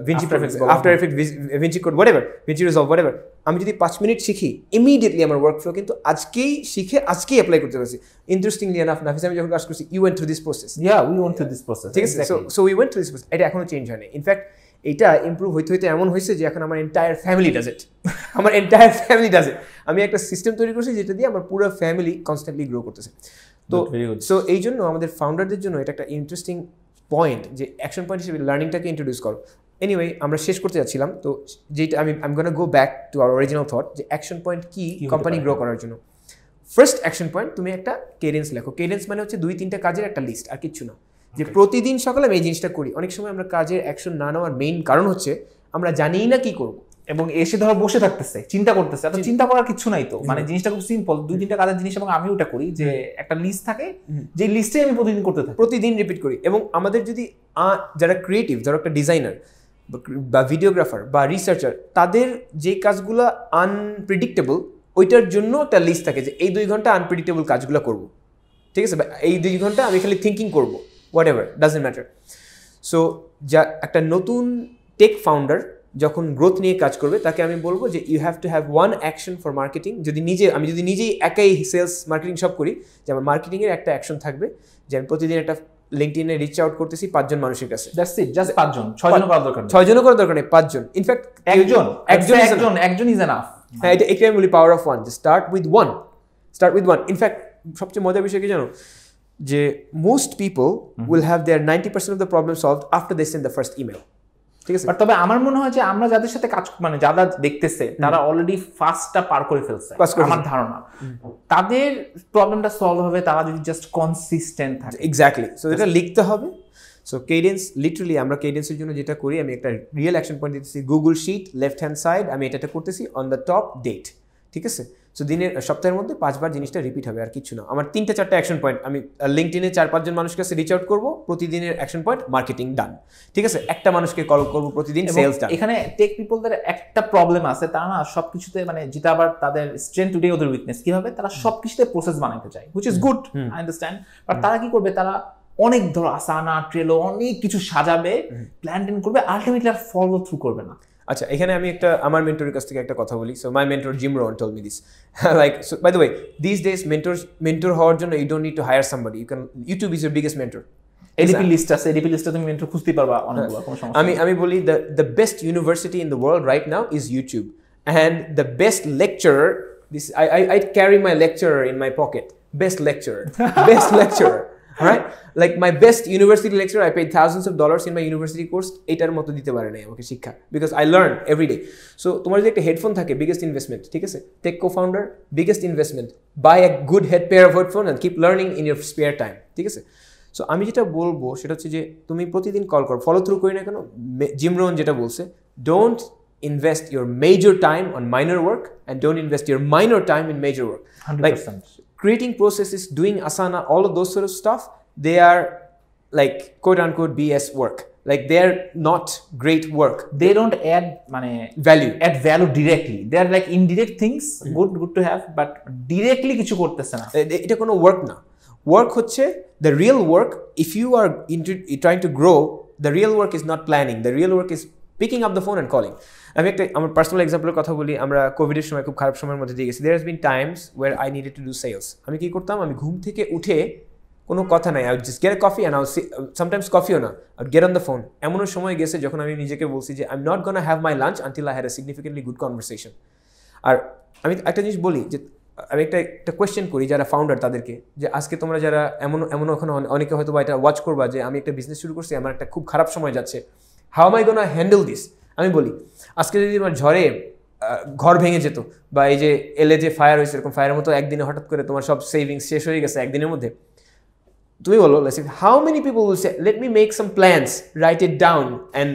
Vinci Prefix, After Effects, Vinci Code, whatever, Vinci Resolve, whatever, আমি যদি 5 মিনিট শিখি ইমিডিয়েটলি আমার ওয়ার্ক ফ্লো কিন্তু আজকেই শিখে আজকেই অ্যাপ্লাই করতে পারছি। ইন্টারেস্টিংলি এনাফ নাফিস আমি যখন কাজ করছি you went through this process. We went through this process, ঠিক আছে। So we went through this process, এটা এখনো চেঞ্জ হয়নি। ইনফ্যাক্ট এটা ইমপ্রুভ হইতে হইতে এমন হয়েছে যে এখন আমার এন্টায়ার ফ্যামিলি ডাজ ইট, আমার এন্টায়ার ফ্যামিলি ডাজ ইট। আমি একটা সিস্টেম তৈরি করছি যেটা দিয়ে আমার পুরো ফ্যামিলি কনস্ট্যান্টলি গ্রো করতেছে। তো সো এই জন্য আমাদের ফাউন্ডারদের জন্য এটা একটা ইন্টারেস্টিং পয়েন্ট যে অ্যাকশন পয়েন্ট হিসেবে লার্নিংটাকে ইন্ট্রোডিউস করো। এনিওয়ে আমরা শেষ করতে যাচ্ছিলাম, তো যেটা আমি gonna go back to our original thought যে অ্যাকশন পয়েন্ট কি কোম্পানি গ্রো করার জন্য। ফার্স্ট অ্যাকশন পয়েন্ট, তুমি একটা কেডেন্স লেখো। কেডেন্স মানে হচ্ছে 2-3টা কাজের একটা লিস্ট, আর কিচ্ছু না। যে প্রতিদিন সকালে আমি এই জিনিসটা করি। অনেক সময় আমরা কাজের অ্যাকশন না নেওয়ার মেইন কারণ হচ্ছে আমরা জানিই না কি করব, এবং এসে ধরো বসে থাকতেছে, চিন্তা করতেছে। এত চিন্তা করার কিছু নাই তো, মানে জিনিসটা খুব সিম্পল, 2-3টা কাজের জিনিস। এবং আমি ওটা করি যে একটা লিস্ট থাকে, যে লিস্টে আমি প্রতিদিন করতে থাকি, প্রতিদিন রিপিট করি। এবং আমাদের যদি যারা ক্রিয়েটিভ, যারা একটা ডিজাইনার বা ভিডিওগ্রাফার বা রিসার্চার, তাদের যে কাজগুলো আনপ্রেডিক্টেবল ওইটার জন্য একটা লিস্ট থাকে যে এই 2 ঘন্টা আনপ্রেডিক্টেবল কাজগুলো করব, ঠিক আছে, এই 2 ঘন্টা আমি খালি থিঙ্কিং করবো, what ever, doesn't matter. So যা একটা নতুন টেক ফাউন্ডার যখন গ্রোথ নিয়ে কাজ করবে তাকে আমি বলবো যে you have to have one action for marketing. আমি যদি নিজেই একাই সেলস মার্কেটিং সব করি, যে আমার মার্কেটিংয়ের একটা অ্যাকশন থাকবে যে আমি প্রতিদিন একটা লিঙ্কডইনে রিচ আউট করতেছি 5 জন মানুষের কাছে। দ্যাটস ইট, জাস্ট 5 জন, 6 জন করার দরকার নেই, 6 জনও করার দরকার নেই, 5 জন। ইনফ্যাক্ট একজন ইজ এনাফ। হ্যাঁ, এটা আমি বলি power of one, start with one. In fact সবচেয়ে মজার বিষয় কি জানো, যে most people will have their 90% of the problem solved after they send the first email, ঠিক আছে। তবে আমার মনে হয় যে আমরা যাদের সাথে কাজ, মানে যারা দেখতেছে তারা অলরেডি ফার্স্টটা পার করে ফেলছে, আমার ধারণা তাদের প্রবলেমটা সলভ হবে তারা যদি জাস্ট কনসিস্টেন্ট থাকে। এক্স্যাক্টলি। সো এটা লিখতে হবে। সো কেডেন্স, লিটারালি আমরা কেডেন্সের জন্য যেটা করি, আমি একটা রিয়েল অ্যাকশন পয়েন্ট দিতেছি, Google sheet left hand side, আমি এটা করতেছি অন দ্য টপ ডেট, ঠিক আছে। সো সপ্তাহের মধ্যে 5 বার জিনিসটা রিপিট হবে, আর কিছু না। আমার 3-4টা অ্যাকশন পয়েন্ট, আমি লিঙ্কডইনে 4-5 জন মানুষের কাছে রিচ আউট করবো, প্রতিদিনের অ্যাকশন পয়েন্ট মার্কেটিং ডান, ঠিক আছে। একটা মানুষকে কল করবো প্রতিদিন, সেলস ডান। এখানে টেক পিপলদের একটা প্রবলেম আছে, তারা না সবকিছুতে, মানে যেটা আবার তাদের স্ট্রেংথ টুডে ওদের উইকনেস, কি হবে তারা সবকিছুতে প্রসেস বানাতে চায়, which is good, I understand. But তারা কি করবে, তারা অনেক ধরো আসানা ট্রেলো অনেক কিছু সাজাবে, প্ল্যান করবে, আলটিমেটলি আর ফলো থ্রু করবে না। আচ্ছা, এখানে আমি আমার মেন্টরের কাছ থেকে একটা কথা বলি। So my mentor Jim Rohn told me this like, so by the way, these days mentor হওয়ার জন্য you don't need to hire somebody, YouTube is your biggest mentor. ADP list আছে, এডিপি লিস্টে তুমি মেন্টর খুঁজতে পারবা অনেকগুলো, কোনো সমস্যা নেই। আমি বলি the best university in the world right now is YouTube, and the best lecturer, this I carry my lecturer in my pocket, best lecturer. Right, like my best university lecturer, I paid thousands of dollars in my university course, এটার মতো দিতে পারে না আমাকে শিক্ষা, because I learn every day. So তোমার যদি একটা হেডফোন থাকে, biggest investment, ঠিক আছে। Tech co-founder, biggest investment, buy a good pair of headphone and keep learning in your spare time, ঠিক আছে। সো আমি যেটা বলবো সেটা হচ্ছে যে তুমি প্রতিদিন কল করো, ফলো থ্রু করি না কেন। জিম রোহন যেটা বলছে, don't invest your major time on minor work and don't invest your minor time in major work. 100%. Like creating processes, doing asana, all of those sort of stuff, they are like quote unquote BS work. Like they're not great work. They don't add value directly. They are like indirect things, good to have, but directly কিছু করতেছে না। এটা কোনো work না। Work হচ্ছে the real work. If you are trying to grow, the real work is not planning. The real work is picking up the phone and calling. আমি আমার পার্সোনাল এক্সাম্পলের কথা বলি। আমরা কোভিডের সময় খুব খারাপ সময়ের মধ্যে দিয়ে গেছি। There has been times where I needed to do sales. আমি কি করতাম, আমি ঘুম থেকে উঠে কোনো কথা নাই, I would just get a coffee and I would sometimes coffee না, I would get on the phone. এমনও সময় গেছে যখন আমি নিজেকে বলছি যে I'm not gonna have my lunch until I had a significantly good conversation. আর আমি একটা জিনিস বলি যে আমি একটা কোয়েশ্চেন করি যারা ফাউন্ডার তাদেরকে, যে আজকে তোমরা যারা এমন ওখানে অনেকে হয়তো বা এটা ওয়াচ করবা যে আমি একটা বিজনেস শুরু করছি, আমার একটা খুব খারাপ সময় যাচ্ছে, how am I gonna handle this? আমি বলি আজকে যদি আমার ঝড়ে ঘর ভেঙে যেত, বা এই যে এলে যে ফায়ার হয়েছে, এরকম ফায়ারের মতো একদিনে হঠাৎ করে তোমার সব সেভিংস শেষ হয়ে গেছে একদিনের মধ্যে, তুমি বলো how many people will say let me make some plans, write it down and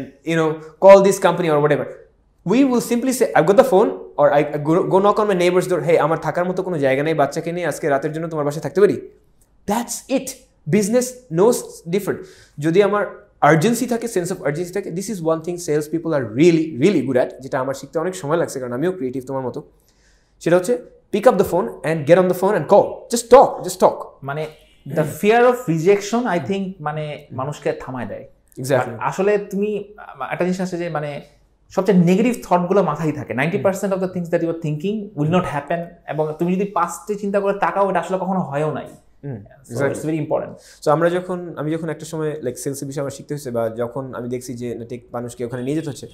call this company or whatever? We will simply say I've got the phone, or I go knock on my neighbor's door, hey আমার থাকার মতো কোনো জায়গা নেই, বাচ্চাকে নিয়ে আজকে রাতের জন্য তোমার বাসায় থাকতে পারি? That's it. Business knows different. যদি আমার আর্জেন্সি থাকে, সেন্স অফ আর্জেন্সি থাকে, this is one thing sales people are really good at, যেটা আমার শিখতে অনেক সময় লাগছে কারণ আমিও ক্রিয়েটিভ তোমার মতো। সেটা হচ্ছে pick up the phone and get on the phone and call, just talk. মানে the fear of rejection I think মানে মানুষকে থামায় দেয়। Exactly. আসলে তুমি একটা জিনিস আছে যে মানে সবচেয়ে নেগেটিভ থটগুলো মাথায় থাকে 90% of the things that you are thinking will not happen এবং তুমি যদি পাস্টে চিন্তা করে তাকাও এটা আসলে কখনো হয়ও নাই ইটস ভেরি ইম্পর্টেন্ট সো আমি যখন একটা সময় লাইক সেলসের বিষয়ে আমার শিখতে হচ্ছে বা যখন আমি দেখছি যে ঠিক মানুষকে ওখানে নিয়ে যেতে হচ্ছে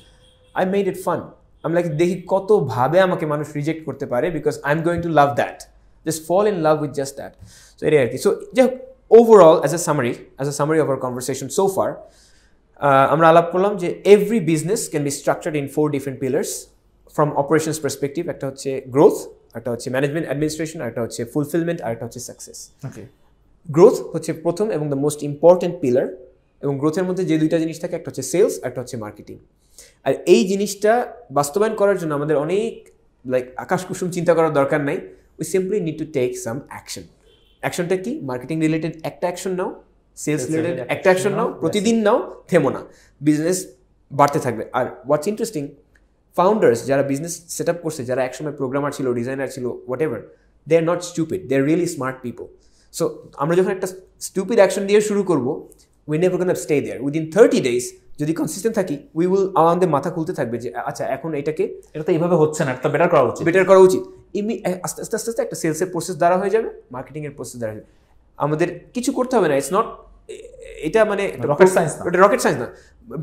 আই মেড ইট ফান আমি লাইক দেখি কতভাবে আমাকে মানুষ রিজেক্ট করতে পারে because I am going to love that just fall in love with just that so এটাই আর কি সো যাই হোক overall as a summary of our conversation so far আমরা আলাপ করলাম যে every business can be structured in 4 different pillars from operations perspective একটা হচ্ছে গ্রোথ একটা হচ্ছে ম্যানেজমেন্ট অ্যাডমিনিস্ট্রেশন আর একটা হচ্ছে ফুলফিলমেন্ট আর একটা হচ্ছে সাকসেস ওকে গ্রোথ হচ্ছে প্রথম এবং দ্য মোস্ট ইম্পর্টেন্ট পিলার এবং গ্রোথের মধ্যে যে দুইটা জিনিস থাকে একটা হচ্ছে সেলস একটা হচ্ছে মার্কেটিং আর এই জিনিসটা বাস্তবায়ন করার জন্য আমাদের অনেক লাইক আকাশ কুসুম চিন্তা করার দরকার নাই we simply need to take some action অ্যাকশনটা কি মার্কেটিং রিলেটেড একটা অ্যাকশন নাও সেলস রিলেটেড একটা অ্যাকশন নাও প্রতিদিন নাও থেমো না বিজনেস বাড়তে থাকবে আর হোয়াটস ইন্টারেস্টিং ফাউন্ডার্স যারা বিজনেস সেট আপ করছে যারা একসময় প্রোগ্রামার ছিল ডিজাইনার ছিল whatever they are not stupid they are really smart people so আমরা যখন একটা স্টুপিড অ্যাকশন দিয়ে শুরু করবো we never gonna stay there within 30 days যদি কনসিস্টেন্ট থাকি উই উইল আমাদের মাথা খুলতে থাকবে যে আচ্ছা এখন এটা তো এইভাবে হচ্ছে না এটা বেটার করা উচিত আস্তে আস্তে আস্তে আস্তে একটা সেলসের প্রসেস দ্বারা হয়ে যাবে মার্কেটিংয়ের প্রসেস দ্বারা হয়ে যাবে আমাদের কিছু করতে হবে না ইটস নট এটা মানে রকেট সায়েন্স না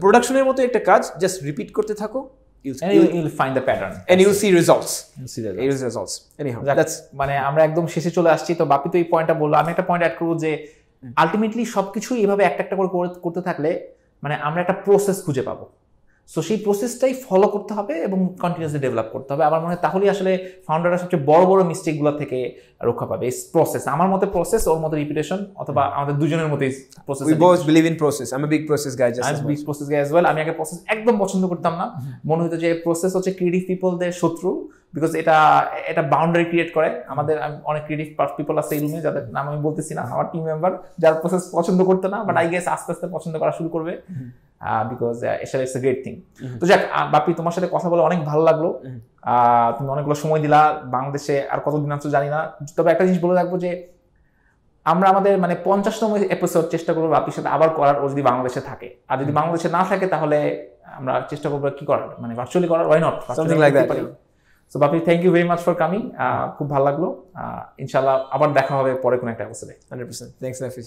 প্রোডাকশনের মতো একটা কাজ জাস্ট রিপিট করতে থাকো you'll find the pattern and you'll see results anyhow that's মানে আমরা একদম শেষে চলে আসছি তো বাপি তো এই পয়েন্টটা বললো আমি একটা পয়েন্ট অ্যাড করবো যে আলটিমেটলি সবকিছু এইভাবে একটা একটা করে করতে থাকলে মানে আমরা একটা প্রসেস খুঁজে পাবো সো সেই প্রসেসটাই ফলো করতে হবে এবং কন্টিনিউয়াসলি ডেভেলপ করতে হবে আমার মনে হয় তাহলেই আসলে ফাউন্ডাররা সবচেয়ে বড় বড় মিস্টেকগুলো থেকে রক্ষা পাবে এই প্রসেস আমার মতে প্রসেস ওর মতে রিপিটেশন অথবা আমাদের দুজনের মতেই process we both believe in process I'm a big process guy just I'm a big process guy as well আমি আগে প্রসেস একদম পছন্দ করতাম না মনে হতো যে প্রসেস হচ্ছে ক্রিয়েটিভ পিপলদের শত্রু বিকজ এটা বাউন্ডারি ক্রিয়েট করে আমাদের অনেক ক্রিয়েটিভ পিপল আছে এই রুমে যাদের নাম আমি বলতেছি না আমার টিম মেম্বার যারা প্রসেস পছন্দ করতে না বাট আই গেস আস্তে আস্তে পছন্দ করা শুরু করবে because it's a great thing তো যাক বাপি তোমার সাথে কথা বলে অনেক ভালো লাগলো তুমি অনেকগুলো সময় দিলা বাংলাদেশে আর কতদিন আছো জানি না তবে একটা জিনিস বলে রাখবো যে আমরা আমাদের মানে 50তম এপিসোড চেষ্টা করবো বাপির সাথে আবার করার ও যদি বাংলাদেশে থাকে আর যদি বাংলাদেশে না থাকে তাহলে আমরা চেষ্টা করবো কি করার মানে ভার্চুয়ালি করার why not something like that so Bapi thank you very much for coming খুব ভালো লাগলো ইনশাআল্লাহ আবার দেখা হবে পরে কোনো একটা এপিসোডে 100% thanks Nafiz